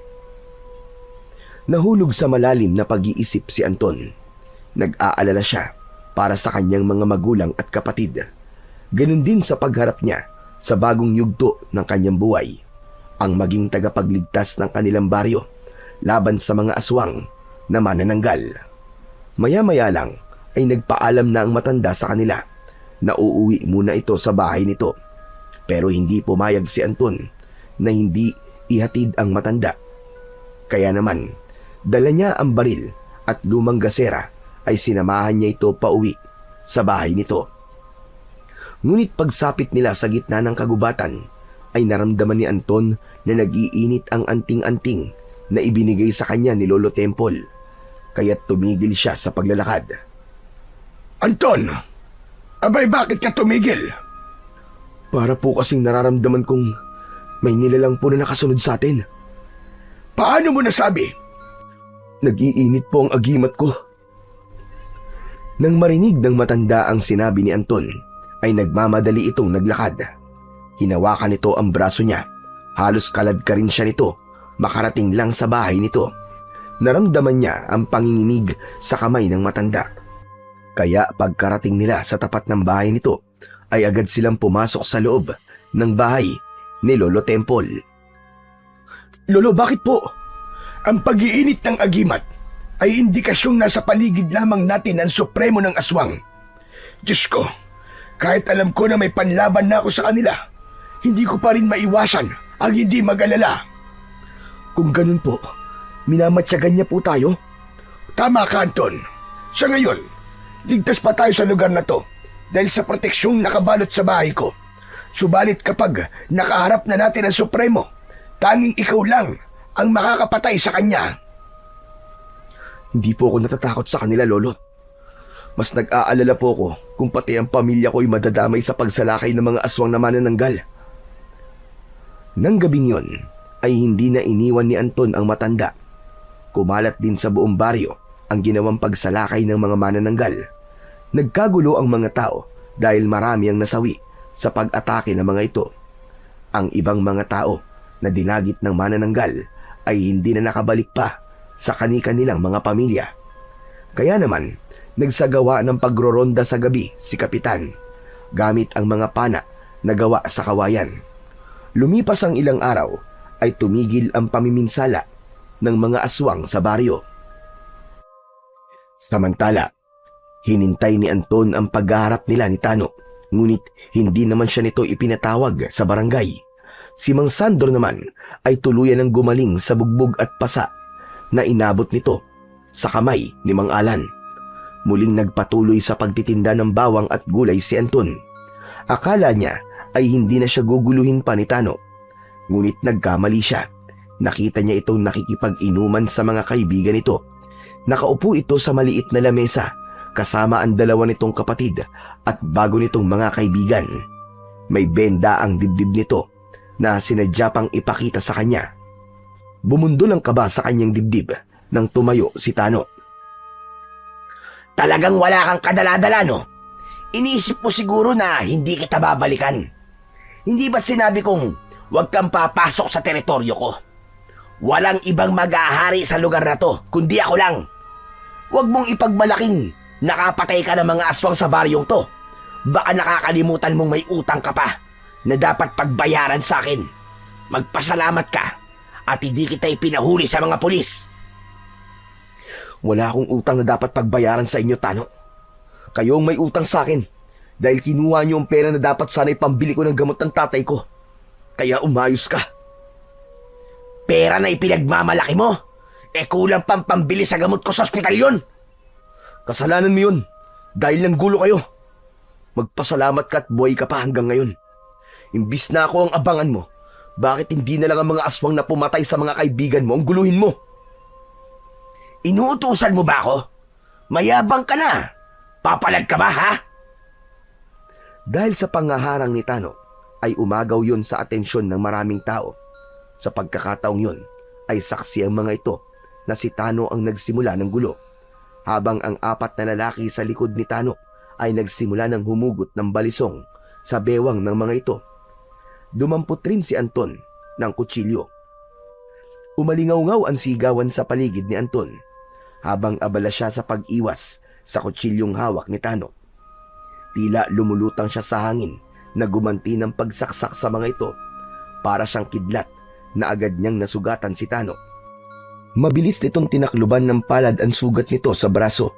Nahulog sa malalim na pag-iisip si Anton. Nag-aalala siya para sa kanyang mga magulang at kapatid. Ganun din sa pagharap niya sa bagong yugto ng kanyang buhay, ang maging tagapagligtas ng kanilang baryo laban sa mga aswang na manananggal. Maya-maya lang ay nagpaalam na ang matanda sa kanila na uuwi muna ito sa bahay nito. Pero hindi pumayag si Anton na hindi ihatid ang matanda. Kaya naman, dala niya ang baril at lumang gasera ay sinamahan niya ito pauwi sa bahay nito. Ngunit pagsapit nila sa gitna ng kagubatan, ay naramdaman ni Anton na nag-iinit ang anting-anting na ibinigay sa kanya ni Lolo Temple. Kaya't tumigil siya sa paglalakad. Anton! Abay, bakit ka tumigil? Para po kasing nararamdaman kong may nilalang po na nakasunod sa atin. Paano mo nasabi? Nag-iinit po ang agimat ko. Nang marinig ng matanda ang sinabi ni Anton, ay nagmamadali itong naglakad. Hinawakan nito ang braso niya. Halos kalad ka rin siya nito, makarating lang sa bahay nito. Naramdaman niya ang panginginig sa kamay ng matanda. Kaya pagkarating nila sa tapat ng bahay nito, ay agad silang pumasok sa loob ng bahay ni Lolo Temple. Lolo, bakit po? Ang pag-iinit ng agimat ay indikasyong nasa paligid lamang natin ang supremo ng aswang. Diyos ko, kahit alam ko na may panlaban na ako sa kanila, hindi ko pa rin maiwasan ang hindi mag-alala. Kung ganun po, minamatyagan niya po tayo? Tama ka, Anton. Sa ngayon, ligtas pa tayo sa lugar na to dahil sa proteksyong nakabalot sa bahay ko. Subalit kapag nakaharap na natin ang supremo, tanging ikaw lang ang makakapatay sa kanya. Hindi po ako natatakot sa kanila, Lolo. Mas nag-aalala po ako kung pati ang pamilya ko ay madadamay sa pagsalakay ng mga aswang na manananggal. Nang gabing yon, ay hindi na iniwan ni Anton ang matanda. Kumalat din sa buong baryo ang ginawang pagsalakay ng mga manananggal. Nagkagulo ang mga tao dahil marami ang nasawi sa pag-atake ng mga ito. Ang ibang mga tao na dinagit ng manananggal ay hindi na nakabalik pa sa kani-kanilang mga pamilya. Kaya naman, nagsagawa ng pagroronda sa gabi si Kapitan gamit ang mga pana na gawa sa kawayan. Lumipas ang ilang araw ay tumigil ang pamiminsala ng mga aswang sa baryo. Samantala, hinintay ni Anton ang paghaharap nila ni Tano, ngunit hindi naman siya nito ipinatawag sa barangay. Si Mang Sandor naman ay tuluyan ng gumaling sa bugbog at pasa na inabot nito sa kamay ni Mang Alan. Muling nagpatuloy sa pagtitinda ng bawang at gulay si Anton. Akala niya ay hindi na siya guguluhin pa ni Tano, ngunit nagkamali siya. Nakita niya itong nakikipag-inuman sa mga kaibigan nito. Nakaupo ito sa maliit na lamesa kasama ang dalawa nitong kapatid at bago nitong mga kaibigan. May benda ang dibdib nito na sinadya pang ipakita sa kanya. Bumundol ang kaba sa kanyang dibdib nang tumayo si Tano. Talagang wala kang kadala-dala, no? Iniisip mo siguro na hindi kita babalikan. Hindi ba sinabi kong huwag kang papasok sa teritoryo ko? Walang ibang mag-aahari sa lugar na to, kundi ako lang. Huwag mong ipagmalaking nakapatay ka ng mga aswang sa baryong to. Baka nakakalimutan mong may utang ka pa na dapat pagbayaran sa akin. Magpasalamat ka at hindi kita ipinahuli sa mga pulis. Wala akong utang na dapat pagbayaran sa inyo, Tano. Kayo ang may utang sa akin dahil kinuha niyo ang pera na dapat sana'y pambili ko ng gamot ng tatay ko. Kaya umayos ka. Pera na ipinagmamalaki mo? Kulang pang pambili sa gamot ko sa ospital yun. Kasalanan mo yun dahil lang gulo kayo. Magpasalamat ka at buhay ka pa hanggang ngayon. Imbis na ako ang abangan mo, bakit hindi na lang ang mga aswang na pumatay sa mga kaibigan mo ang guluhin mo? Inuutusan mo ba ako? Mayabang ka na. Papalag ka ba, ha? Dahil sa pangaharang ni Tano, ay umagaw yun sa atensyon ng maraming tao. Sa pagkakataong yun, ay saksi ang mga ito na si Tano ang nagsimula ng gulo, habang ang apat na lalaki sa likod ni Tano ay nagsimula ng humugot ng balisong sa bewang ng mga ito. Dumampot rin si Anton ng kutsilyo. Umalingaw-ngaw ang sigawan sa paligid ni Anton, habang abala siya sa pag-iwas sa kutsilyong hawak ni Tano. Tila lumulutang siya sa hangin na gumanti ng pagsaksak sa mga ito, para siyang kidlat na agad niyang nasugatan si Tano. Mabilis nitong tinakluban ng palad ang sugat nito sa braso.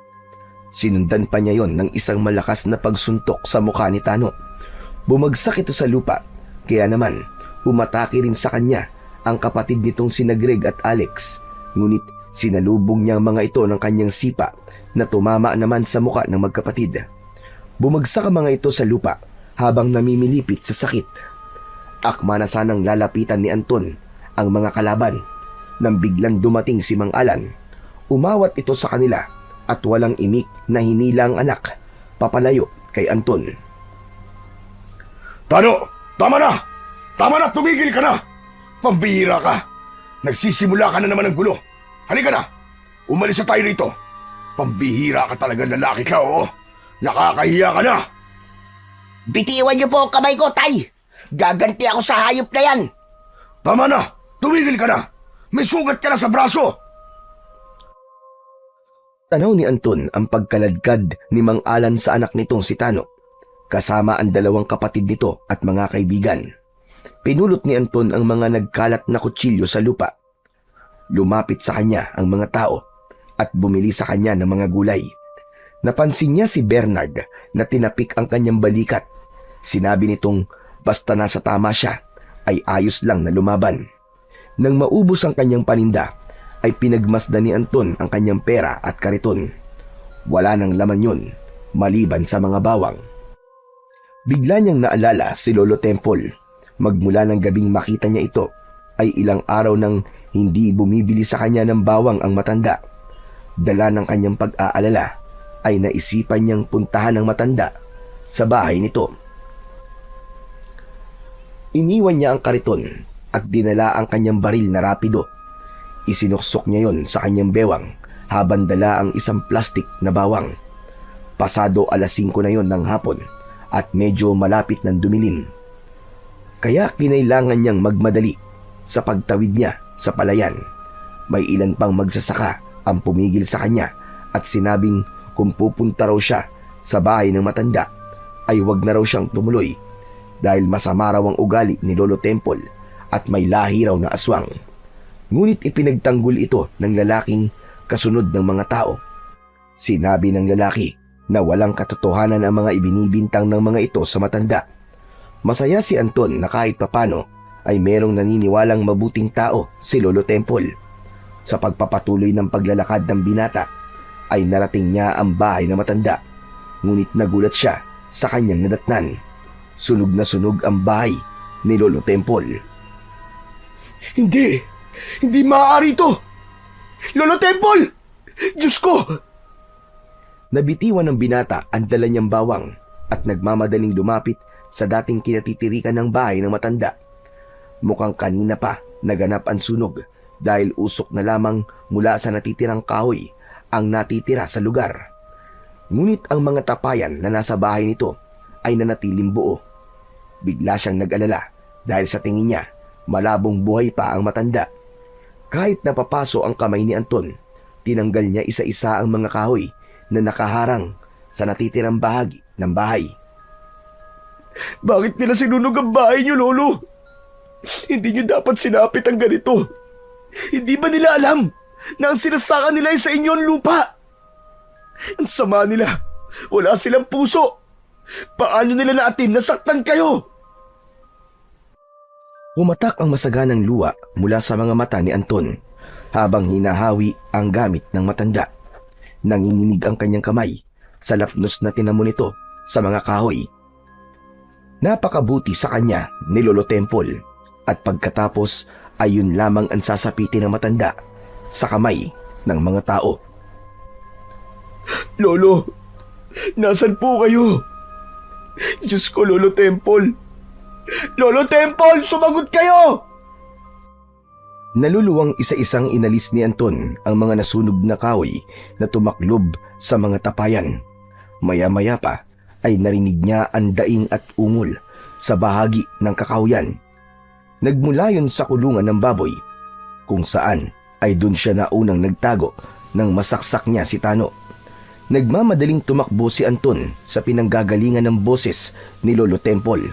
Sinundan pa niya yon ng isang malakas na pagsuntok sa mukha ni Tano. Bumagsak ito sa lupa, kaya naman umatake rin sa kanya ang kapatid nitong sina Greg at Alex. Ngunit sinalubong niya ang mga ito ng kanyang sipa na tumama naman sa mukha ng magkapatid. Bumagsak ang mga ito sa lupa habang namimilipit sa sakit. Akma na sanang lalapitan ni Anton ang mga kalaban nang biglang dumating si Mang Alan. Umawat ito sa kanila at walang imik na hinila ang anak papalayo kay Anton. Tano, tama na! Tama na, tumigil ka na! Pambihira ka! Nagsisimula ka na naman ng gulo. Halika na! Umalis na tayo rito. Pambihira ka talaga, lalaki ka, oo. Nakakahiya ka na! Bitiwan niyo po ang kamay ko, tay! Gaganti ako sa hayop na yan! Tama na! Tumigil ka na! May sugat ka na sa braso! Tanaw ni Anton ang pagkaladkad ni Mang Alan sa anak nitong si Tano, kasama ang dalawang kapatid nito at mga kaibigan. Pinulot ni Anton ang mga nagkalat na kutsilyo sa lupa. Lumapit sa kanya ang mga tao at bumili sa kanya ng mga gulay. Napansin niya si Bernard na tinapik ang kanyang balikat. Sinabi nitong basta nasa tama siya ay ayos lang na lumaban. Nang maubos ang kanyang paninda, ay pinagmasdan ni Anton ang kanyang pera at kariton. Wala nang laman yun, maliban sa mga bawang. Bigla niyang naalala si Lolo Temple. Magmula ng gabing makita niya ito, ay ilang araw nang hindi bumibili sa kanya ng bawang ang matanda. Dala ng kanyang pag-aalala, ay naisipan niyang puntahan ng matanda sa bahay nito. Iniwan niya ang kariton at dinala ang kanyang baril na rapido. Isinuksok niya yon sa kanyang bewang habang dala ang isang plastik na bawang. Pasado alas 5 na yon ng hapon at medyo malapit ng dumilim. Kaya kinailangan niyang magmadali sa pagtawid niya sa palayan. May ilan pang magsasaka ang pumigil sa kanya at sinabing kung pupunta raw siya sa bahay ng matanda ay wag na raw siyang tumuloy dahil masama raw ang ugali ni Lolo Temple at may lahi raw na aswang. Ngunit ipinagtanggol ito ng lalaking kasunod ng mga tao. Sinabi ng lalaki na walang katotohanan ang mga ibinibintang ng mga ito sa matanda. Masaya si Anton na kahit papano ay merong naniniwalang mabuting tao si Lolo Temple. Sa pagpapatuloy ng paglalakad ng binata ay narating niya ang bahay ng matanda. Ngunit nagulat siya sa kanyang nadatnan. Sunog na sunog ang bahay ni Lolo Temple. Hindi maaari ito! Lolo Temple! Diyos ko! Nabitiwan ng binata ang dala niyang bawang at nagmamadaling lumapit sa dating kinatitirikan ng bahay ng matanda. Mukhang kanina pa naganap ang sunog dahil usok na lamang mula sa natitirang kahoy ang natitira sa lugar. Ngunit ang mga tapayan na nasa bahay nito ay nanatiling buo. Bigla siyang nag-alala dahil sa tingin niya malabong buhay pa ang matanda. Kahit napapaso ang kamay ni Anton, tinanggal niya isa-isa ang mga kahoy na nakaharang sa natitirang bahagi ng bahay. Bakit nila sinunog ang bahay niyo, Lolo? Hindi niyo dapat sinapit ang ganito. Hindi ba nila alam na ang sinasaka nila ay sa inyo ang lupa? Ang sama nila. Wala silang puso. Paano nila naatim na saktan kayo? Pumatak ang masaganang luha mula sa mga mata ni Anton habang hinahawi ang gamit ng matanda. Nanginginig ang kanyang kamay sa lapnos na tinamo nito sa mga kahoy. Napakabuti sa kanya ni Lolo Temple at pagkatapos ay yun lamang ang sasapitin ng matanda sa kamay ng mga tao. Lolo, nasan po kayo? Diyos ko, Lolo Temple. Lolo Temple, sumagot kayo! Naluluwang isa-isang inalis ni Anton ang mga nasunog na kahoy na tumaklob sa mga tapayan. Maya-maya pa ay narinig niya ang daing at ungol sa bahagi ng kakahuyan. Nagmula yun sa kulungan ng baboy, kung saan ay dun siya naunang nagtago nang masaksak niya si Tano. Nagmamadaling tumakbo si Anton sa pinanggagalingan ng boses ni Lolo Temple.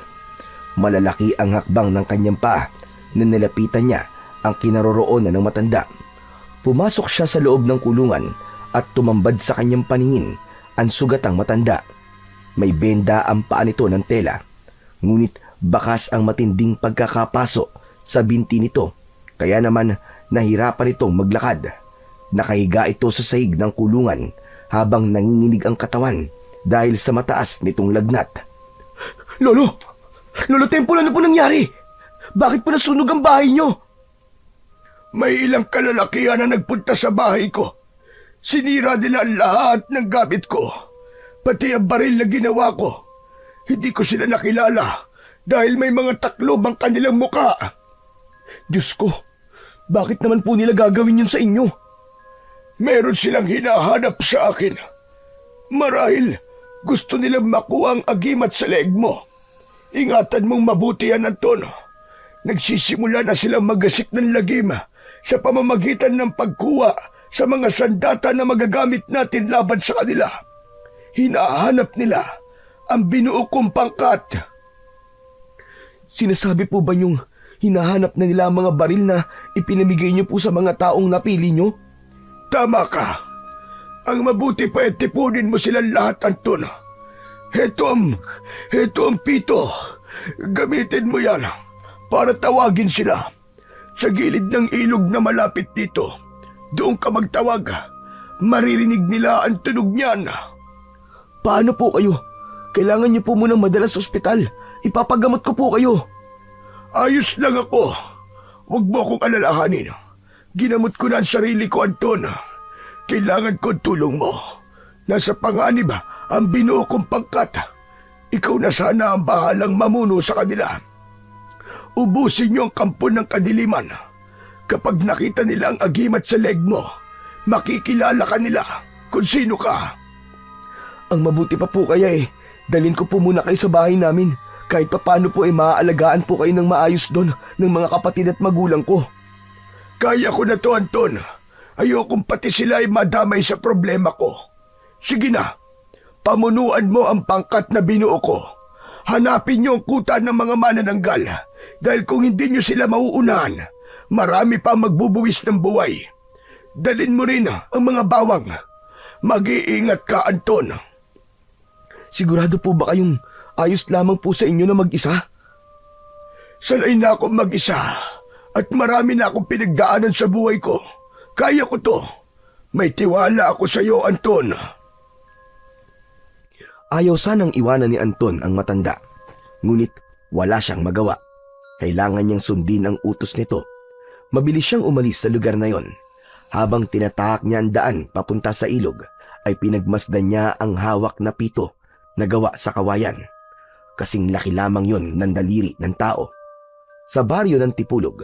Malalaki ang hakbang ng kanyang paa na nilapitan niya ang kinaroroonan ng matanda. Pumasok siya sa loob ng kulungan at tumambad sa kanyang paningin ang sugatang matanda. May benda ang paa nito ng tela, ngunit bakas ang matinding pagkakapaso sa binti nito, kaya naman nahirapan itong maglakad. Nakahiga ito sa sahig ng kulungan habang nanginginig ang katawan dahil sa mataas nitong lagnat. Lolo Temple, ano po nangyari? Bakit po nasunog ang bahay niyo? May ilang kalalakihan na nagpunta sa bahay ko. Sinira nila lahat ng gamit ko. Pati ang baril na ginawa ko. Hindi ko sila nakilala dahil may mga taklob ang kanilang muka. Diyos ko, bakit naman po nila gagawin yun sa inyo? Meron silang hinahanap sa akin. Marahil gusto nilang makuha ang agimat sa leeg mo. Ingatan mong mabuti yan, Anton. Nagsisimula na silang magasik ng lagim sa pamamagitan ng pagkuha sa mga sandata na magagamit natin laban sa kanila. Hinahanap nila ang binuo kong pangkat. Sinasabi po ba niyong hinahanap na nila ang mga baril na ipinamigay niyo po sa mga taong napili niyo? Tama ka. Ang mabuti pa ay tipunin mo silang lahat, Anton. Heto ang pito. Gamitin mo yan para tawagin sila. Sa gilid ng ilog na malapit dito, doon ka magtawag. Maririnig nila ang tunog niyan. Paano po kayo? Kailangan niyo po munang madala sa ospital. Ipapagamot ko po kayo. Ayos lang ako. Huwag mo akong alalahanin. Ginamot ko na ang sarili ko, Anton. Kailangan ko ang tulong mo. Nasa panganib ang binuo kong pangkat. Ikaw na sana ang bahalang mamuno sa kanila. Ubusin niyo ang kampo ng kadiliman. Kapag nakita nila ang agimat sa leg mo, makikilala ka nila kung sino ka. Ang mabuti pa po kaya dalhin ko po muna kayo sa bahay namin. Kahit paano po maaalagaan po kayo ng maayos doon ng mga kapatid at magulang ko. Kaya ko na to, Anton. Ayokong pati sila ay madamay sa problema ko. Sige na, pamunuan mo ang pangkat na binuo ko. Hanapin niyo ang kuta ng mga manananggal dahil kung hindi niyo sila mauunahan, marami pa magbubuwis ng buhay. Dalhin mo rin ang mga bawang. Mag-iingat ka, Anton. Sigurado po ba kayong ayos lamang po sa inyo na mag-isa? Sanay na akong mag-isa at marami na akong pinagdaanan sa buhay ko. Kaya ko to. May tiwala ako sa iyo, Anton. Ayaw sanang iwanan ni Anton ang matanda. Ngunit wala siyang magawa. Kailangan niyang sundin ang utos nito. Mabilis siyang umalis sa lugar na yon. Habang tinatahak niya ang daan papunta sa ilog, ay pinagmasdan niya ang hawak na pito na gawa sa kawayan. Kasing laki lamang yon ng daliri ng tao. Sa baryo ng Tipulog,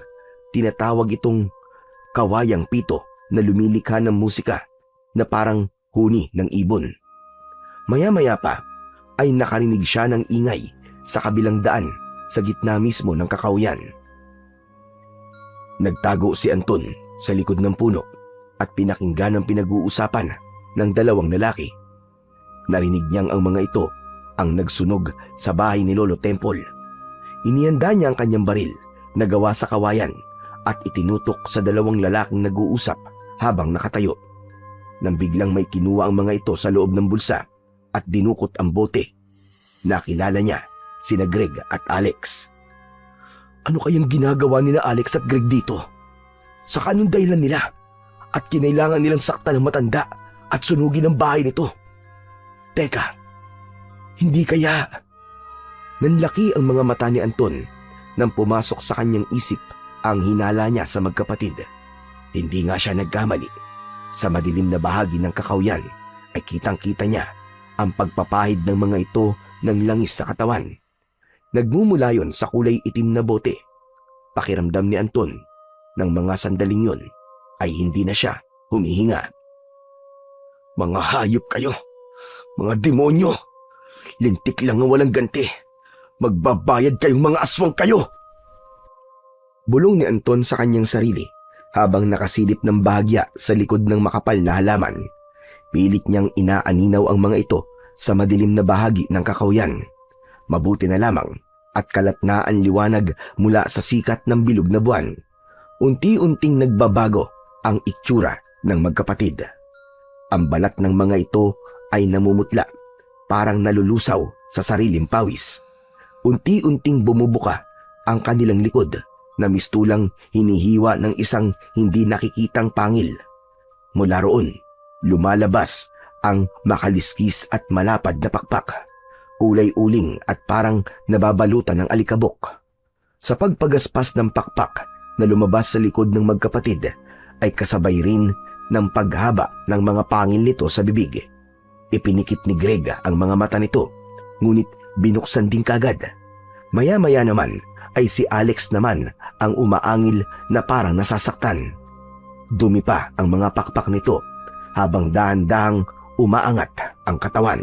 tinatawag itong kawayang pito na lumilikha ng musika na parang huni ng ibon. Maya-maya pa ay nakarinig siya ng ingay sa kabilang daan sa gitna mismo ng kakawayan. Nagtago si Anton sa likod ng puno at pinakinggan ang pinag-uusapan ng dalawang lalaki. Narinig niyang ang mga ito ang nagsunog sa bahay ni Lolo Temple. Inihanda niya ang kanyang baril na gawa sa kawayan at itinutok sa dalawang lalaking nag-uusap habang nakatayo. Nang biglang may kinuha ang mga ito sa loob ng bulsa at dinukot ang bote. Nakilala niya sina Greg at Alex. Ano kayang ginagawa nila Alex at Greg dito? Sa kanong dahilan nila? At kinailangan nilang saktan ng matanda at sunugin ang bahay nito. Teka, hindi kaya... Nanlaki ang mga mata ni Anton nang pumasok sa kanyang isip ang hinala niya sa magkapatid. Hindi nga siya nagkamali. Sa madilim na bahagi ng kakawayan ay kitang-kita niya ang pagpapahid ng mga ito ng langis sa katawan. Nagmumula yon sa kulay itim na bote. Pakiramdam ni Anton ng mga sandaling yon ay hindi na siya humihinga. Mga hayop kayo! Mga demonyo! Lintik lang ang walang ganti. Magbabayad kayong mga aswang kayo! Bulong ni Anton sa kanyang sarili habang nakasilip ng bahagya sa likod ng makapal na halaman. Pilit niyang inaaninaw ang mga ito sa madilim na bahagi ng kakawayan. Mabuti na lamang at kalat na ang liwanag mula sa sikat ng bilog na buwan. Unti-unting nagbabago ang itsura ng magkapatid. Ang balat ng mga ito ay namumutla, parang nalulusaw sa sariling pawis. Unti-unting bumubuka ang kanilang likod na mistulang hinihiwa ng isang hindi nakikitang pangil. Mula roon, lumalabas ang makaliskis at malapad na pakpak, kulay-uling at parang nababalutan ng alikabok. Sa pagpagaspas ng pakpak na lumabas sa likod ng magkapatid, ay kasabay rin ng paghaba ng mga pangil nito sa bibig. Ipinikit ni Greg ang mga mata nito, ngunit binuksan din kagad. Maya-maya naman ay si Alex naman ang umaangil na parang nasasaktan. Dumi pa ang mga pakpak nito habang dahan-dahang umaangat ang katawan.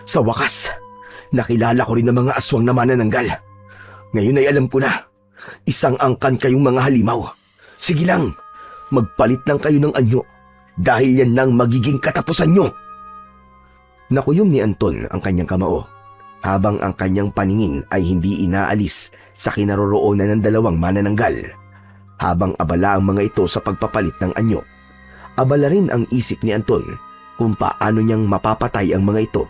Sa wakas, nakilala ko rin ang mga aswang na manananggal. Ngayon ay alam ko na, isang angkan kayong mga halimaw. Sige lang, magpalit lang kayo ng anyo dahil yan lang magiging katapusan nyo. Nakuyom ni Anton ang kanyang kamao habang ang kanyang paningin ay hindi inaalis sa kinaroroonan ng dalawang manananggal. Habang abala ang mga ito sa pagpapalit ng anyo, abala rin ang isip ni Anton kung paano niyang mapapatay ang mga ito.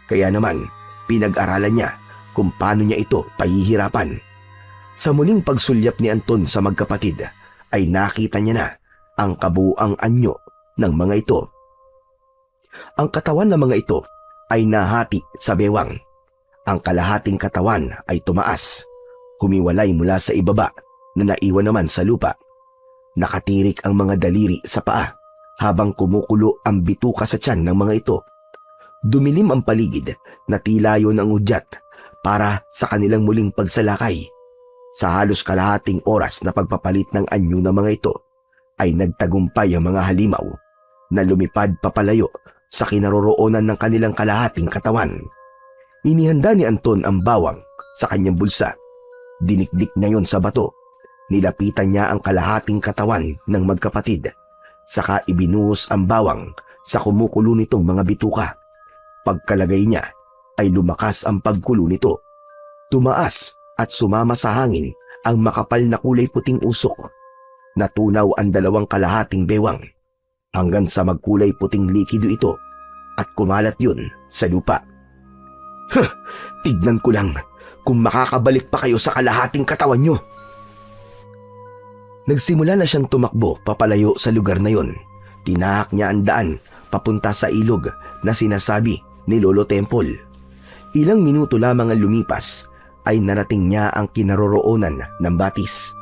Kaya naman, pinag-aralan niya kung paano niya ito pahihirapan. Sa muling pagsulyap ni Anton sa magkapatid, ay nakita niya na ang kabuuang anyo ng mga ito. Ang katawan ng mga ito ay nahati sa bewang. Ang kalahating katawan ay tumaas, humiwalay mula sa ibaba na naiwan naman sa lupa. Nakatirik ang mga daliri sa paa habang kumukulo ang bituka sa tiyan ng mga ito. Dumilim ang paligid na tila yon ang udyat para sa kanilang muling pagsalakay. Sa halos kalahating oras na pagpapalit ng anyo ng mga ito, ay nagtagumpay ang mga halimaw na lumipad papalayo sa kinaroroonan ng kanilang kalahating katawan. Inihanda ni Anton ang bawang sa kanyang bulsa. Dinikdik niya yon sa bato. Nilapitan niya ang kalahating katawan ng magkapatid. Saka ibinuhos ang bawang sa kumukulo nitong mga bituka. Pagkalagay niya ay lumakas ang pagkulo nito. Tumaas at sumama sa hangin ang makapal na kulay puting usok. Natunaw ang 2 kalahating bewang hanggang sa magkulay puting likido ito at kumalat yun sa lupa. Tignan ko lang kung makakabalik pa kayo sa kalahating katawan nyo. Nagsimula na siyang tumakbo papalayo sa lugar na yon. Tinahak niya ang daan papunta sa ilog na sinasabi ni Lolo Temple. Ilang minuto lamang ang lumipas ay narating niya ang kinaroroonan ng batis.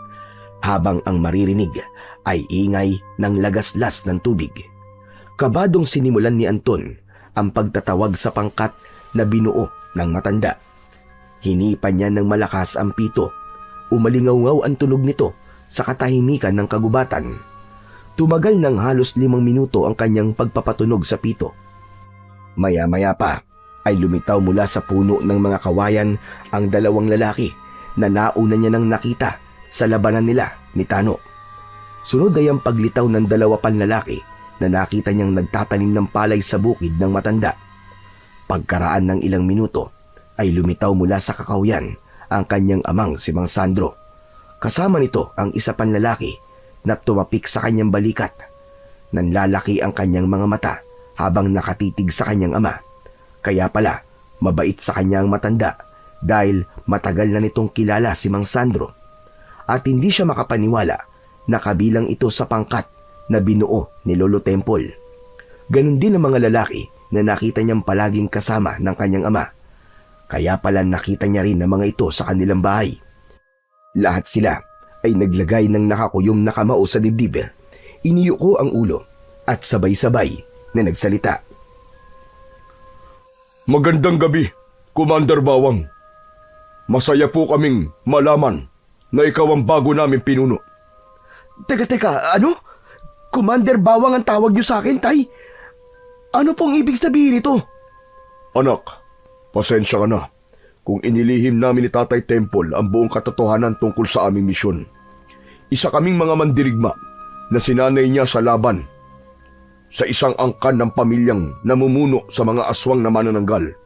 Habang ang maririnig ay ingay ng lagaslas ng tubig. Kabadong sinimulan ni Anton ang pagtatawag sa pangkat na binuo ng matanda. Hinipan niya ng malakas ang pito. Umalingaw-ngaw ang tunog nito sa katahimikan ng kagubatan. Tumagal ng halos 5 minuto ang kanyang pagpapatunog sa pito. Maya-maya pa ay lumitaw mula sa puno ng mga kawayan ang 2 lalaki na nauna niya nang nakita sa labanan nila ni Tano. Sunod ay ang paglitaw ng 2 pang lalaki na nakita niyang nagtatanim ng palay sa bukid ng matanda. Pagkaraan ng ilang minuto ay lumitaw mula sa kakahuyan ang kanyang amang si Mang Sandro. Kasama nito ang isa pang lalaki na tumapik sa kanyang balikat. Nanlalaki ang kanyang mga mata habang nakatitig sa kanyang ama. Kaya pala, mabait sa kanyang matanda dahil matagal na nitong kilala si Mang Sandro. At hindi siya makapaniwala na kabilang ito sa pangkat na binuo ni Lolo Temple. Ganon din ang mga lalaki na nakita niyang palaging kasama ng kanyang ama. Kaya pala nakita niya rin ang mga ito sa kanilang bahay. Lahat sila ay naglagay ng nakakuyom na kamao sa dibdib. Iniyuko ang ulo at sabay-sabay na nagsalita. Magandang gabi, Commander Bawang. Masaya po kaming malaman na ikaw ang bago namin pinuno. Teka, ano? Commander Bawang ang tawag niyo sa akin, Tay? Ano pong ibig sabihin nito? Anak, pasensya ka na kung inilihim namin ni Tatay Temple ang buong katotohanan tungkol sa aming misyon. Isa kaming mga mandirigma na sinanay niya sa laban sa isang angkan ng pamilyang namumuno sa mga aswang na manananggal.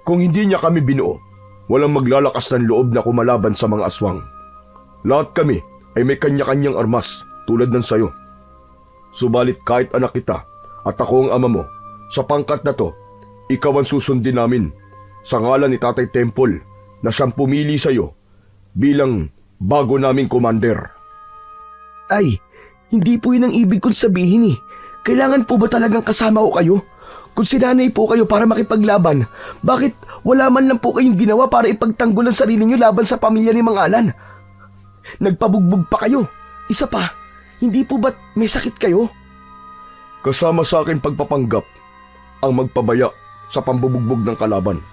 Kung hindi niya kami binuo, walang maglalakas ng loob na kumalaban sa mga aswang. Lahat kami ay may kanya-kanyang armas tulad ng sayo. Subalit kahit anak kita at ako ang ama mo, sa pangkat na to, ikaw ang susundin namin sa ngalan ni Tatay Temple na siyang pumili sa iyo bilang bago naming commander. Ay, hindi po yun ang ibig kong sabihin eh. Kailangan po ba talagang kasama ko kayo? Kung sinanay po kayo para makipaglaban, bakit wala man lang po kayong ginawa para ipagtanggol ang sarili niyo laban sa pamilya ni Mang Alan? Nagpabugbog pa kayo. Isa pa, hindi po ba't may sakit kayo? Kasama sa akin pagpapanggap ang magpabaya sa pambubugbog ng kalaban.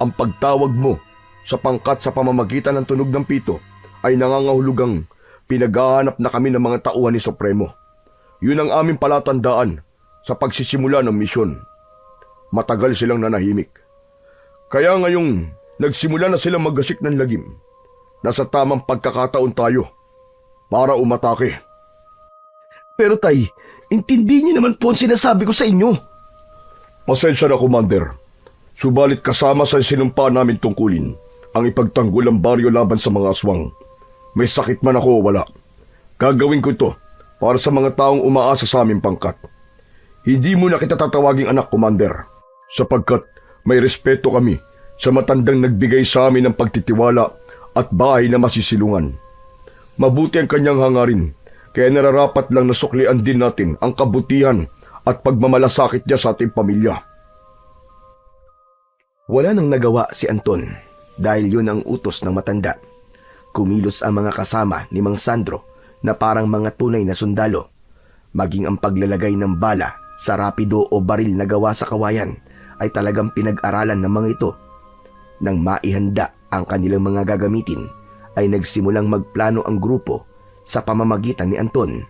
Ang pagtawag mo sa pangkat sa pamamagitan ng tunog ng pito ay nangangahulugang pinaghahanap na kami ng mga tauhan ni Supremo. Yun ang aming palatandaan sa pagsisimula ng misyon. Matagal silang nanahimik. Kaya ngayong nagsimula na silang maggasik ng lagim, nasa tamang pagkakataon tayo para umatake. Pero Tay, intindihin niyo naman po ang sinasabi ko sa inyo. Pasensya na, Commander. Subalit kasama sa sinumpa namin tungkulin ang ipagtanggol ang baryo laban sa mga aswang. May sakit man ako o wala. Gagawin ko ito para sa mga taong umaasa sa aming pangkat. Hindi mo na kita tatawaging anak, Commander, sapagkat may respeto kami sa matandang nagbigay sa amin ng pagtitiwala at bahay na masisilungan. Mabuti ang kanyang hangarin, kaya nararapat lang na suklian din natin ang kabutihan at pagmamalasakit niya sa ating pamilya. Wala nang nagawa si Anton dahil yun ang utos ng matanda. Kumilos ang mga kasama ni Mang Sandro na parang mga tunay na sundalo. Maging ang paglalagay ng bala sa rapido o baril na gawa sa kawayan ay talagang pinag-aralan ng mga ito. Nang maihanda ang kanilang mga gagamitin, ay nagsimulang magplano ang grupo sa pamamagitan ni Anton.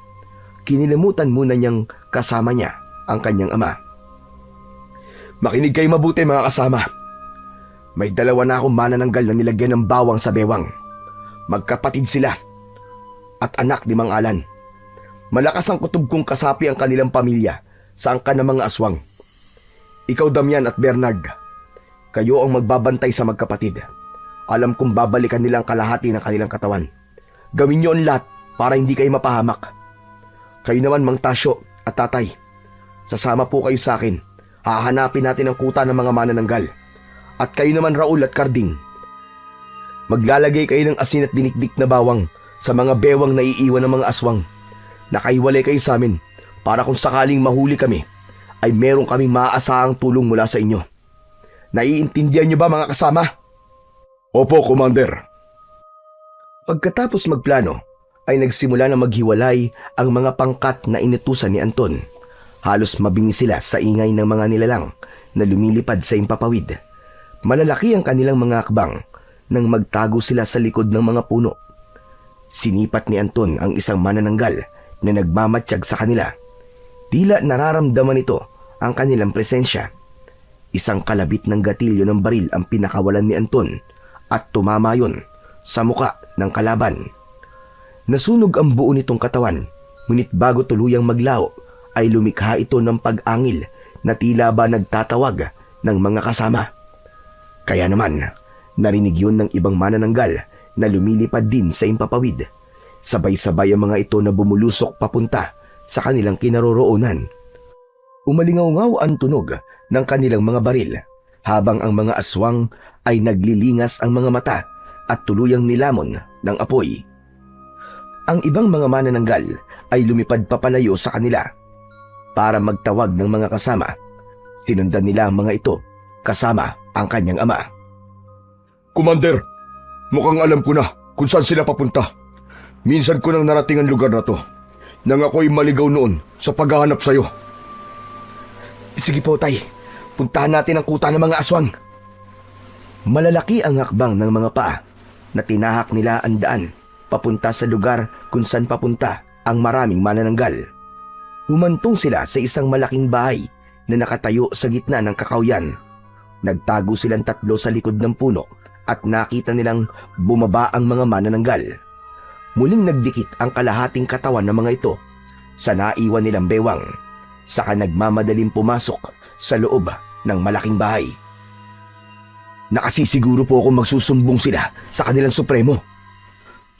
Kinilimutan muna niyang kasama niya ang kanyang ama Makinig kayo mabuti mga kasama. May dalawa na akong manananggal na nilagyan ng bawang sa bewang. Magkapatid sila at anak ni Mang Alan. Malakas ang kutob kong kasapi ang kanilang pamilya sa angkan ng mga aswang. Ikaw, Damian at Bernard, kayo ang magbabantay sa magkapatid. Alam kong babalikan nilang kalahati ng kanilang katawan. Gawin niyo ang lahat para hindi kayo mapahamak. Kayo naman, Mang Tasyo at Tatay, sasama po kayo sa akin. Hahanapin natin ang kuta ng mga manananggal. At kayo naman, Raul at Carding, maglalagay kayo ng asin at dinikdik na bawang sa mga bewang na iiwan ng mga aswang. Nakahiwalay kayo sa amin para kung sakaling mahuli kami, ay meron kaming maaasahang tulong mula sa inyo. Naiintindihan niyo ba mga kasama? Opo, Commander. Pagkatapos magplano, ay nagsimula na maghiwalay ang mga pangkat na inutusan ni Anton. Halos mabingi sila sa ingay ng mga nilalang na lumilipad sa impapawid. Malalaki ang kanilang mga akbang nang magtago sila sa likod ng mga puno. Sinipat ni Anton ang isang manananggal na nagmamatsyag sa kanila. Tila nararamdaman nito ang kanilang presensya. Isang kalabit ng gatilyo ng baril ang pinakawalan ni Anton at tumama yon sa muka ng kalaban. Nasunog ang buo nitong katawan, ngunit bago tuluyang maglaho ay lumikha ito ng pag-angil na tila ba nagtatawag ng mga kasama. Kaya naman, narinig yun ng ibang manananggal na lumilipad din sa impapawid. Sabay-sabay ang mga ito na bumulusok papunta sa kanilang kinaroroonan. Umalingaw-ngaw ang tunog ng kanilang mga baril habang ang mga aswang ay naglilingas ang mga mata at tuluyang nilamon ng apoy. Ang ibang mga manananggal ay lumipad papalayo sa kanila para magtawag ng mga kasama. Sinundan nila ang mga ito kasama ang kanyang ama. Commander, mukhang alam ko na kung saan sila papunta. Minsan ko nang narating ang lugar na to nang ako'y maligaw noon sa paghahanap sa'yo. Sige po, Tay. Puntahan natin ang kuta ng mga aswang. Malalaki ang hakbang ng mga paa na tinahak nila ang daan papunta sa lugar kung saan papunta ang maraming manananggal. Humantong sila sa isang malaking bahay na nakatayo sa gitna ng kakawyan. Nagtago silang tatlo sa likod ng puno at nakita nilang bumaba ang mga manananggal. Muling nagdikit ang kalahating katawan ng mga ito sa naiwan nilang bewang. Saka nagmamadaling pumasok sa loob ng malaking bahay. Nakasisiguro po akong magsusumbong sila sa kanilang supremo.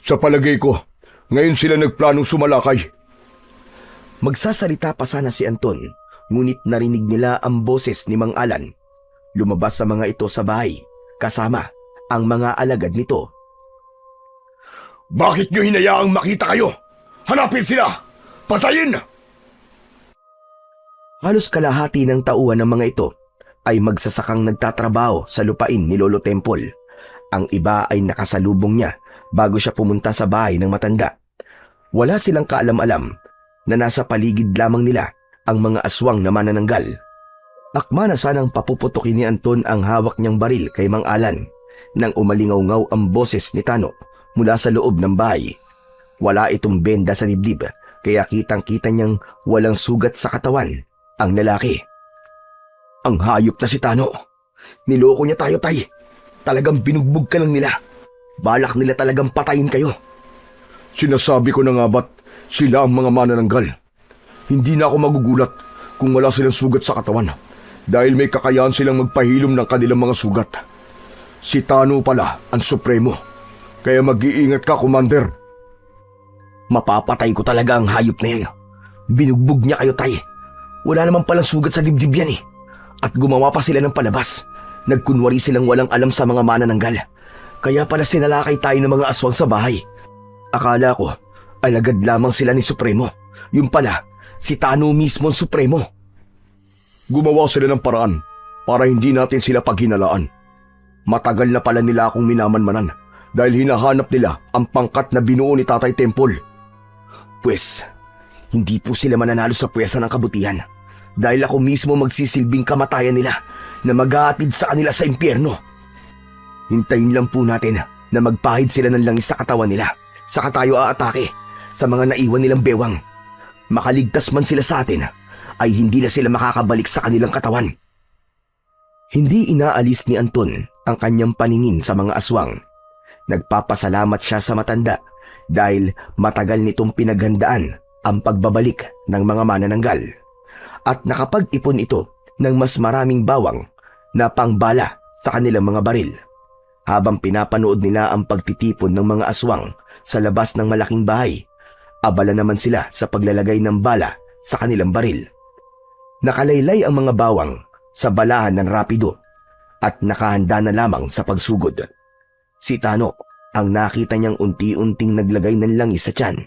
Sa palagay ko, ngayon sila nagplanong sumalakay. Magsasalita pa sana si Anton, ngunit narinig nila ang boses ni Mang Alan. Lumabas sa mga ito sa bahay, kasama ang mga alagad nito. Bakit nyo hinayaang makita kayo? Hanapin sila! Patayin! Halos kalahati ng tauhan ng mga ito ay magsasakang nagtatrabaho sa lupain ni Lolo Temple. Ang iba ay nakasalubong niya bago siya pumunta sa bahay ng matanda. Wala silang kaalam-alam na nasa paligid lamang nila ang mga aswang na manananggal. Akma na sanang papuputukin ni Anton ang hawak niyang baril kay Mang Alan nang umalingaw-ngaw ang boses ni Tano mula sa loob ng bahay. Wala itong benda sa dibdib kaya kitang-kita niyang walang sugat sa katawan ang lalaki. Ang hayop na si Tano. Niloko niya tayo, Tay. Talagang binugbog ka lang nila. Balak nila talagang patayin kayo. Sinasabi ko na nga ba't sila ang mga manananggal. Hindi na ako magugulat kung wala silang sugat sa katawan dahil may kakayahan silang magpahilom ng kanilang mga sugat. Si Tano pala ang supremo. Kaya mag-iingat ka, Commander. Mapapatay ko talaga ang hayop na yan. Binugbog niya kayo, Tay. Wala naman palang sugat sa dibdib yan eh. At gumawa pa sila ng palabas. Nagkunwari silang walang alam sa mga manananggal. Kaya pala sinalakay tayo ng mga aswang sa bahay. Akala ko, alagad lamang sila ni Supremo. Yung pala, si Tano mismo ang Supremo. Gumawa sila ng paraan para hindi natin sila paghinalaan. Matagal na pala nila akong minamanmanan dahil hinahanap nila ang pangkat na binuo ni Tatay Temple. Pwes, hindi po sila mananalo sa pwesa ng kabutihan dahil ako mismo magsisilbing kamatayan nila na maghahatid sa kanila sa impyerno. Hintayin lang po natin na magpahid sila ng langis sa katawan nila. Saka tayo aatake sa mga naiwan nilang bewang. Makaligtas man sila sa atin, ay hindi na sila makakabalik sa kanilang katawan. Hindi inaalis ni Anton ang kanyang paningin sa mga aswang. Nagpapasalamat siya sa matanda dahil matagal nitong pinaghandaan ang pagbabalik ng mga manananggal at nakapag-ipon ito ng mas maraming bawang na pangbala sa kanilang mga baril. Habang pinapanood nila ang pagtitipon ng mga aswang sa labas ng malaking bahay, abala naman sila sa paglalagay ng bala sa kanilang baril. Nakalaylay ang mga bawang sa balahan ng rapido at nakahanda na lamang sa pagsugod. Si Tano ang nakita niyang unti-unting naglagay ng langis sa tiyan.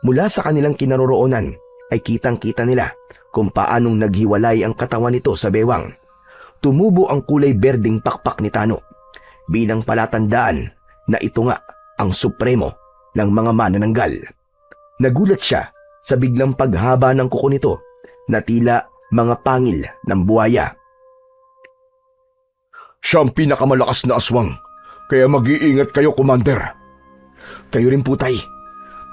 Mula sa kanilang kinaroroonan ay kitang-kita nila kung paanong naghiwalay ang katawan nito sa bewang. Tumubo ang kulay berdeng pakpak ni Tano bilang palatandaan na ito nga ang supremo ng mga manananggal. Nagulat siya sa biglang paghaba ng kuko nito na tila mga pangil ng buhaya. Siya ang pinakamalakas na aswang, kaya mag-iingat kayo, Commander. Kayo rin po, Tay.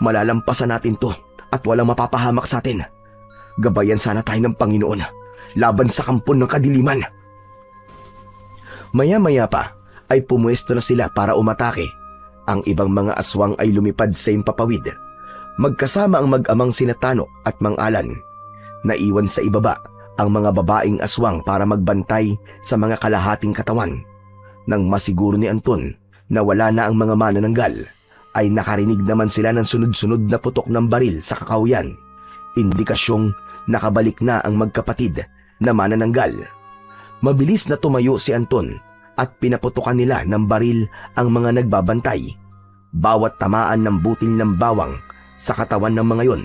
Malalampasan natin to at walang mapapahamak sa atin. Gabayan sana tayo ng Panginoon laban sa kampon ng kadiliman. Maya-maya pa ay pumuesto na sila para umatake. Ang ibang mga aswang ay lumipad sa impapawid. Magkasama ang mag-amang sina Tano at Mang Alan. Naiwan sa ibaba ang mga babaeng aswang para magbantay sa mga kalahating katawan. Nang masiguro ni Anton na wala na ang mga manananggal, ay nakarinig naman sila ng sunod-sunod na putok ng baril sa kakahuyan. Indikasyong nakabalik na ang magkapatid na manananggal. Mabilis na tumayo si Anton at pinaputukan nila ng baril ang mga nagbabantay. Bawat tamaan ng butil ng bawang sa katawan ng mga yon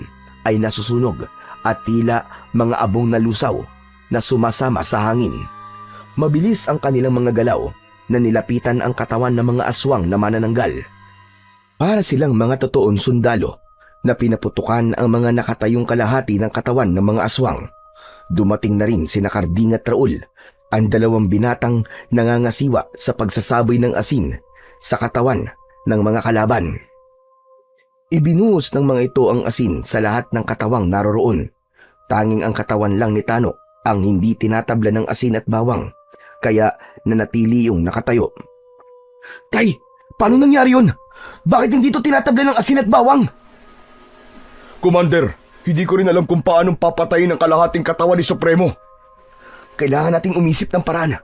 ay nasusunog at tila mga abong na lusaw na sumasama sa hangin. Mabilis ang kanilang mga galaw na nilapitan ang katawan ng mga aswang na manananggal. Para silang mga totoong sundalo na pinaputukan ang mga nakatayong kalahati ng katawan ng mga aswang. Dumating na rin sina Karding at Raul, ang dalawang binatang nangangasiwa sa pagsasaboy ng asin sa katawan ng mga kalaban. Ibinuhos ng mga ito ang asin sa lahat ng katawang naroroon. Tanging ang katawan lang ni Tano ang hindi tinatabla ng asin at bawang, kaya nanatili yung nakatayo. Tay, paano nangyari yun? Bakit hindi ito tinatabla ng asin at bawang? Commander, hindi ko rin alam kung paanong papatayin ang kalahating katawan ni Supremo. Kailangan nating umisip ng paraan.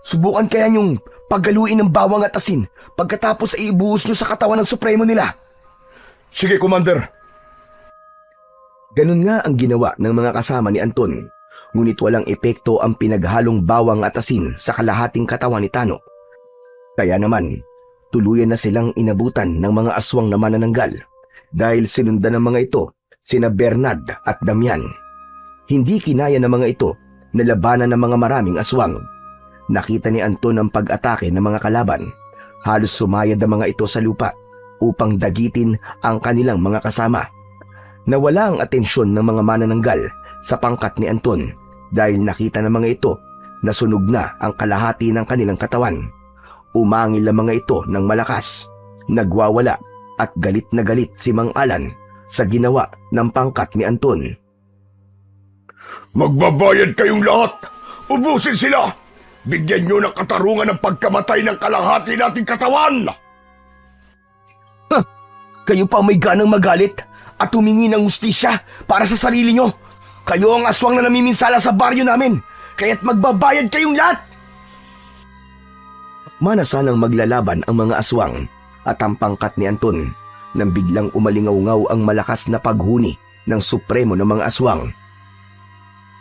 Subukan kaya niyong paggaluin ng bawang at asin pagkatapos ay ibuhos niyo sa katawan ng Supremo nila. Sige, Commander. Ganun nga ang ginawa ng mga kasama ni Anton, ngunit walang epekto ang pinaghalong bawang at asin sa kalahating katawan ni Tano. Kaya naman, tuluyan na silang inabutan ng mga aswang na manananggal dahil sinundan ng mga ito sina Bernard at Damian. Hindi kinaya ng mga ito na labanan ng mga maraming aswang. Nakita ni Anton ang pag-atake ng mga kalaban. Halos sumayad ang mga ito sa lupa upang dagitin ang kanilang mga kasama. Nawala ang atensyon ng mga manananggal sa pangkat ni Anton dahil nakita ng mga ito na sunog na ang kalahati ng kanilang katawan. Umangil ang mga ito ng malakas, nagwawala at galit na galit si Mang Alan sa ginawa ng pangkat ni Anton. Magbabayad kayong lahat! Ubusin sila! Bigyan nyo ng katarungan ng pagkamatay ng kalahati nating katawan! Kayo pa may ganang magalit at humingi ng hustisya para sa sarili nyo. Kayo ang aswang na namiminsala sa baryo namin, kaya't magbabayad kayong lahat! Manasanang maglalaban ang mga aswang at ang pangkat ni Anton nang biglang umalingaw-ngaw ang malakas na paghuni ng supremo ng mga aswang.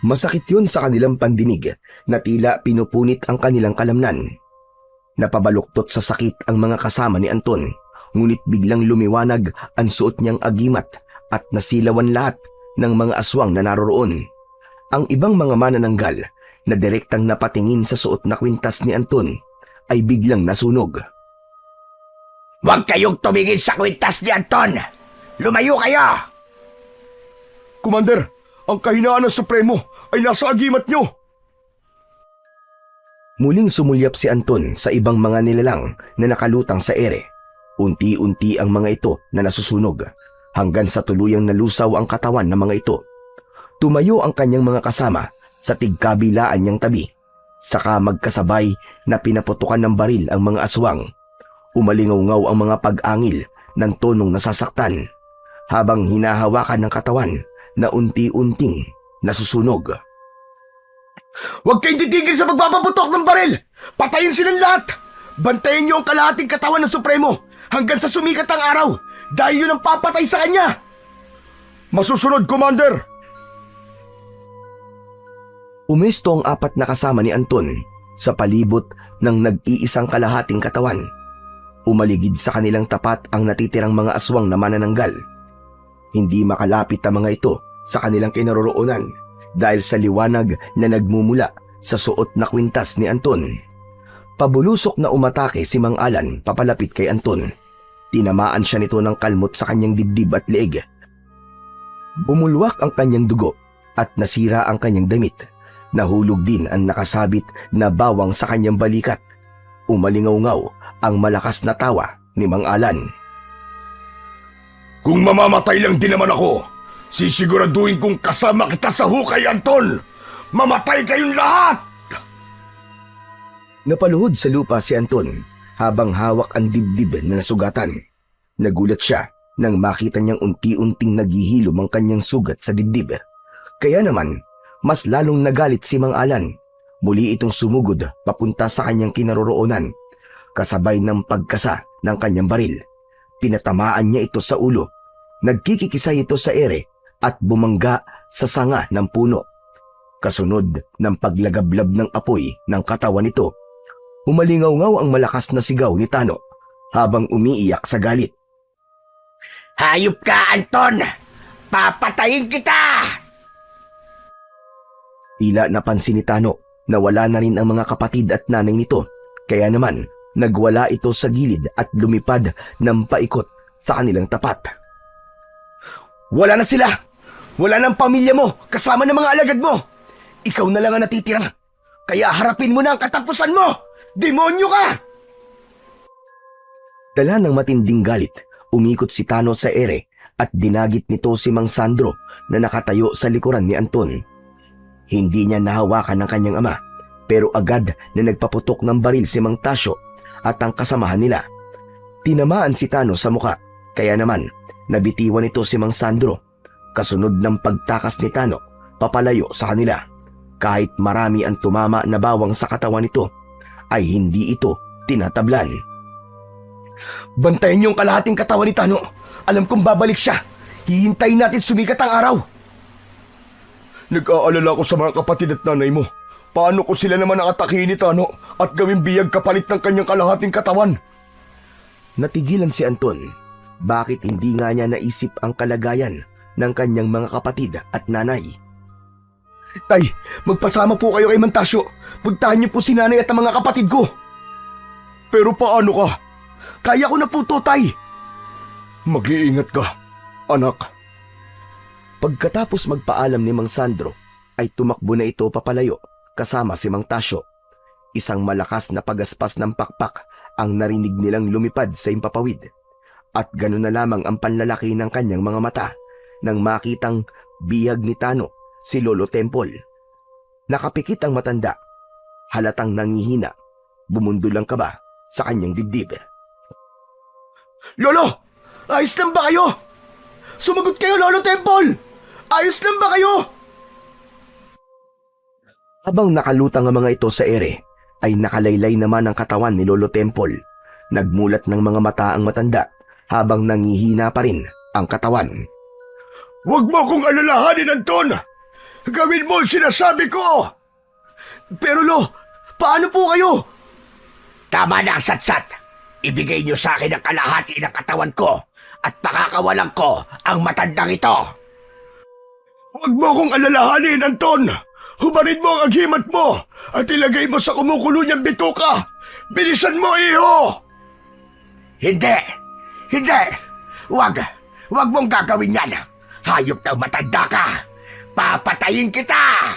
Masakit yun sa kanilang pandinig na tila pinupunit ang kanilang kalamnan. Napabaluktot sa sakit ang mga kasama ni Anton, ngunit biglang lumiwanag ang suot niyang agimat at nasilawan lahat ng mga aswang na naroroon. Ang ibang mga manananggal na direktang napatingin sa suot na kwintas ni Anton ay biglang nasunog. Huwag kayong tumingin sa kwintas ni Anton! Lumayo kayo! Commander, ang kahinaan ng Supremo ay nasa agimat nyo! Muling sumulyap si Anton sa ibang mga nilalang na nakalutang sa ere. Unti-unti ang mga ito na nasusunog hanggang sa tuluyang nalusaw ang katawan ng mga ito. Tumayo ang kanyang mga kasama sa tigkabilaan niyang tabi. Saka magkasabay na pinaputukan ng baril ang mga aswang. Umalingaw-ngaw ang mga pag-angil ng tonong nasasaktan habang hinahawakan ng katawan na unti-unting nasusunog. Huwag kayong titigil sa pagpapaputok ng baril! Patayin silang lahat! Bantayan niyo ang kalahating katawan ng Supremo hanggang sa sumikat ang araw dahil yun ang papatay sa kanya! Masusunod, Commander! Umesto ang 4 na kasama ni Anton sa palibot ng nag-iisang kalahating katawan. Umaligid sa kanilang tapat ang natitirang mga aswang na manananggal. Hindi makalapit ang mga ito sa kanilang kinaroroonan dahil sa liwanag na nagmumula sa suot na kwintas ni Anton. Pabulusok na umatake si Mang Alan papalapit kay Anton. Tinamaan siya nito ng kalmot sa kanyang dibdib at leeg. Bumulwak ang kanyang dugo at nasira ang kanyang damit. Nahulog din ang nakasabit na bawang sa kanyang balikat. Umalingaw-ngaw ang malakas na tawa ni Mang Alan. Kung mamamatay lang din naman ako, sisiguraduhin kong kasama kita sa hukay, Anton! Mamatay kayong lahat! Napaluhod sa lupa si Anton habang hawak ang dibdib na nasugatan. Nagulat siya nang makita niyang unti-unting naghihilom ang kanyang sugat sa dibdib. Kaya naman, mas lalong nagalit si Mang Alan. Muli itong sumugod papunta sa kanyang kinaroroonan, kasabay ng pagkasa ng kanyang baril. Pinatamaan niya ito sa ulo. Nagkikikisay ito sa ere at bumangga sa sanga ng puno. Kasunod ng paglagablab ng apoy ng katawan nito, umalingaw-ngaw ang malakas na sigaw ni Tano habang umiiyak sa galit. Hayop ka, Anton! Papatayin kita! Tila napansin ni Tano na wala na rin ang mga kapatid at nanay nito, kaya naman nagwala ito sa gilid at lumipad ng paikot sa kanilang tapat. Wala na sila! Wala na ang pamilya mo kasama ng mga alagad mo! Ikaw na lang ang natitira, kaya harapin mo na ang katapusan mo! Demonyo ka! Dala ng matinding galit, umikot si Tano sa ere at dinagit nito si Mang Sandro na nakatayo sa likuran ni Anton. Hindi niya nahawakan ng kanyang ama, pero agad na nagpaputok ng baril si Mang Tasyo at ang kasamahan nila. Tinamaan si Tano sa muka, kaya naman nabitiwan ito si Mang Sandro. Kasunod ng pagtakas ni Tano, papalayo sa kanila. Kahit marami ang tumama na bawang sa katawan nito, ay hindi ito tinatablan. Bantayan niyo ang kalahating katawan ni Tano. Alam kong babalik siya. Hihintayin natin sumikat ang araw. Nag-aalala ko sa mga kapatid at nanay mo. Paano ko sila naman nakatakihin ni Tano at gawing biyag kapalit ng kanyang kalahating katawan? Natigilan si Anton. Bakit hindi nga niya naisip ang kalagayan ng kanyang mga kapatid at nanay? Tay, magpasama po kayo kay Mantasyo. Puntahan niyo po si nanay at ang mga kapatid ko. Pero paano ka? Kaya ko na po to, Tay. Mag-iingat ka, anak. Pagkatapos magpaalam ni Mang Sandro, ay tumakbo na ito papalayo kasama si Mang Tasyo. Isang malakas na pagaspas ng pakpak ang narinig nilang lumipad sa impapawid. At gano'n na lamang ang panlalaki ng kanyang mga mata nang makitang bihag ni Tano si Lolo Temple. Nakapikit ang matanda, halatang nangihina, bumundol ang kaba sa kanyang dibdib. Lolo! Ayos lang ba kayo? Sumagot kayo, Lolo Temple! Ayos lang ba kayo? Habang nakalutang ang mga ito sa ere, ay nakalaylay naman ang katawan ni Lolo Temple. Nagmulat ng mga mata ang matanda habang nangihina pa rin ang katawan. Huwag mo kong alalahanin, Anton! Gawin mo ang sinasabi ko! Pero Lo, paano po kayo? Tama na ang satsat. Ibigay niyo sa akin ang kalahati ng katawan ko at pakakawalan ko ang matandang ito. Huwag mo kong alalahanin, Anton! Hubarin mo ang aghimat mo at ilagay mo sa kumukulo niyang bituka! Bilisan mo, iho! Hindi! Hindi! Huwag mong gagawin yan! Hayop na matanda ka! Papatayin kita!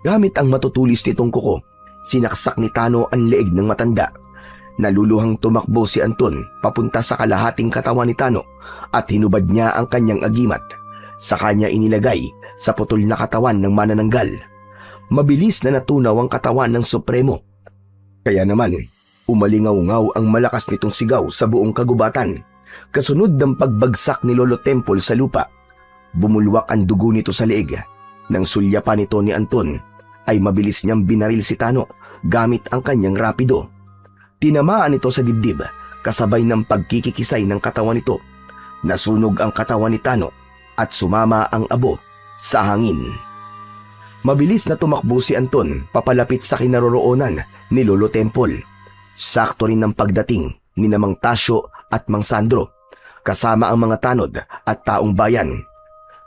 Gamit ang matutulis nitong kuko, sinaksak ni Tano ang leeg ng matanda. Naluluhang tumakbo si Anton papunta sa kalahating katawan ni Tano at hinubad niya ang kanyang agimat. Sa kanya inilagay sa putol na katawan ng manananggal. Mabilis na natunaw ang katawan ng Supremo. Kaya naman, umalingaw-ngaw ang malakas nitong sigaw sa buong kagubatan. Kasunod ng pagbagsak ni Lolo Temple sa lupa, bumulwak ang dugo nito sa leeg. Nang sulyapan nito ni Anton, ay mabilis niyang binaril si Tano gamit ang kanyang rapido. Tinamaan ito sa dibdib, kasabay ng pagkikikisay ng katawan nito. Nasunog ang katawan ni Tano at sumama ang abo sa hangin. Mabilis na tumakbo si Anton papalapit sa kinaroroonan ni Lolo Temple. Sakto rin ang pagdating ni Mang Tasyo at Mang Sandro, kasama ang mga tanod at taong bayan.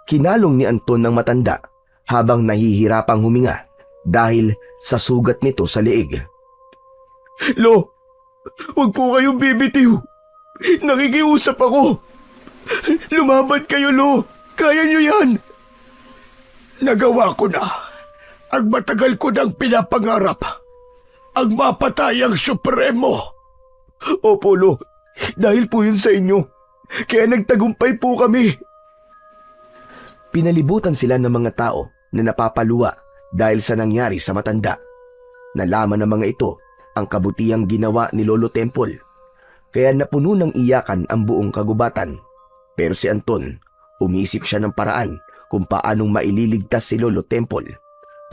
Kinalong ni Anton ng matanda habang nahihirapang huminga dahil sa sugat nito sa leeg. Lo, huwag po kayong bibitiw. Nakikiusap ako. Lumaban kayo, Lo. Kaya nyo yan. Nagawa ko na ang matagal ko nang pinapangarap. Ang mapatay ang Supremo. Opo, Lo. Dahil po yun sa inyo. Kaya nagtagumpay po kami. Pinalibutan sila ng mga tao na napapaluwa dahil sa nangyari sa matanda. Nalaman ng mga ito ang kabutihang ginawa ni Lolo Temple. Kaya napuno ng iyakan ang buong kagubatan. Pero si Anton, umisip siya ng paraan kung paanong maililigtas si Lolo Temple.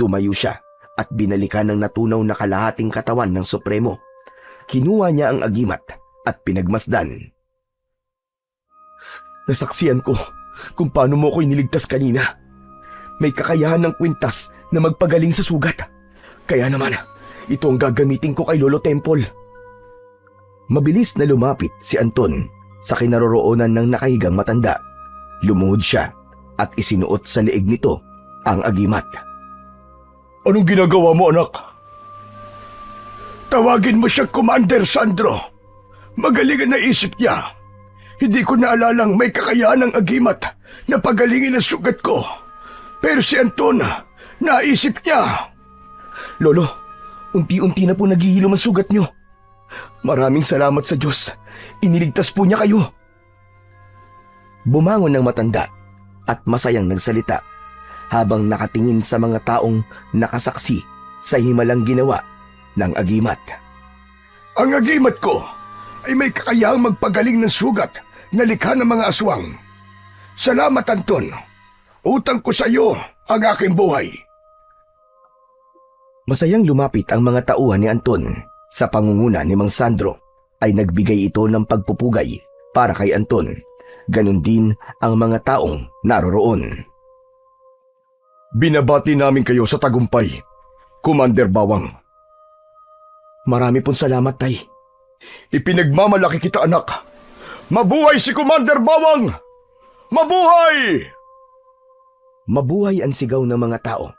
Tumayo siya at binalikan ng natunaw na kalahating katawan ng Supremo. Kinuha niya ang agimat at pinagmasdan. Nasaksiyan ko kung paano mo ko iniligtas kanina. May kakayahan ng kwintas na magpagaling sa sugat. Kaya naman, ito ang gagamitin ko kay Lolo Temple. Mabilis na lumapit si Anton sa kinaroroonan ng nakahigang matanda. Lumuhod siya at isinuot sa leeg nito ang agimat. Anong ginagawa mo, anak? Tawagin mo siya Commander Sandro. Magaling ang naisip niya. Hindi ko naalalang may kakayahan ng agimat na pagalingin ang sugat ko. Pero si Anton, naisip niya. Lolo, unti-unti na po naghihilom ang sugat niyo. Maraming salamat sa Diyos. Iniligtas po niya kayo. Bumangon ng matanda at masayang nagsalita habang nakatingin sa mga taong nakasaksi sa himalang ginawa ng agimat. Ang agimat ko ay may kakayahang magpagaling ng sugat na likha ng mga aswang. Salamat, Anton. Utang ko sa iyo ang aking buhay. Masayang lumapit ang mga tauhan ni Anton. Sa pangunguna ni Mang Sandro ay nagbigay ito ng pagpupugay para kay Anton. Ganon din ang mga taong naroroon. Binabati namin kayo sa tagumpay, Commander Bawang. Marami pong salamat, Tay. Ipinagmamalaki kita, anak. Mabuhay si Commander Bawang! Mabuhay! Mabuhay ang sigaw ng mga tao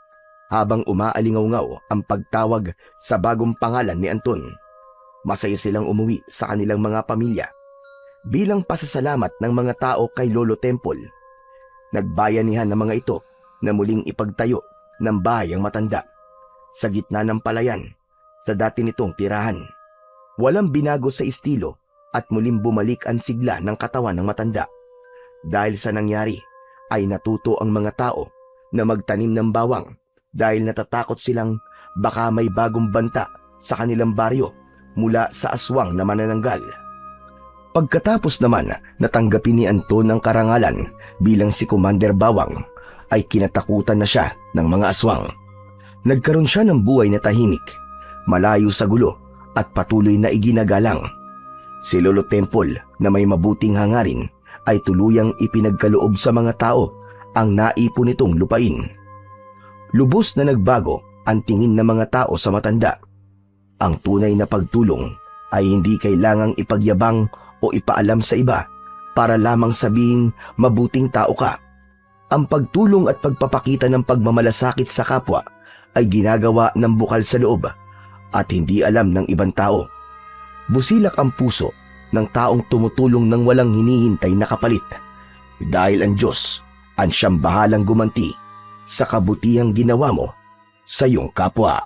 habang umaalingaw-ngaw ang pagtawag sa bagong pangalan ni Anton. Masaya silang umuwi sa kanilang mga pamilya bilang pasasalamat ng mga tao kay Lolo Temple. Nagbayanihan ng mga ito na muling ipagtayo ng bahay ang matanda sa gitna ng palayan sa dati nitong tirahan. Walang binago sa estilo at muling bumalik ang sigla ng katawan ng matanda. Dahil sa nangyari ay natuto ang mga tao na magtanim ng bawang dahil natatakot silang baka may bagong banta sa kanilang baryo mula sa aswang na manananggal. Pagkatapos naman natanggapin ni Anton ang karangalan bilang si Commander Bawang, ay kinatakutan na siya ng mga aswang. Nagkaroon siya ng buhay na tahimik, malayo sa gulo at patuloy na iginagalang. Si Lolo Temple na may mabuting hangarin ay tuluyang ipinagkaloob sa mga tao ang naipon nitong lupain. Lubos na nagbago ang tingin ng mga tao sa matanda. Ang tunay na pagtulong ay hindi kailangang ipagyabang o ipaalam sa iba para lamang sabihing mabuting tao ka. Ang pagtulong at pagpapakita ng pagmamalasakit sa kapwa ay ginagawa ng bukal sa loob at hindi alam ng ibang tao. Busilak ang puso ng taong tumutulong ng walang hinihintay na kapalit dahil ang Diyos ang siyang bahalang gumanti sa kabutihang ginawa mo sa iyong kapwa.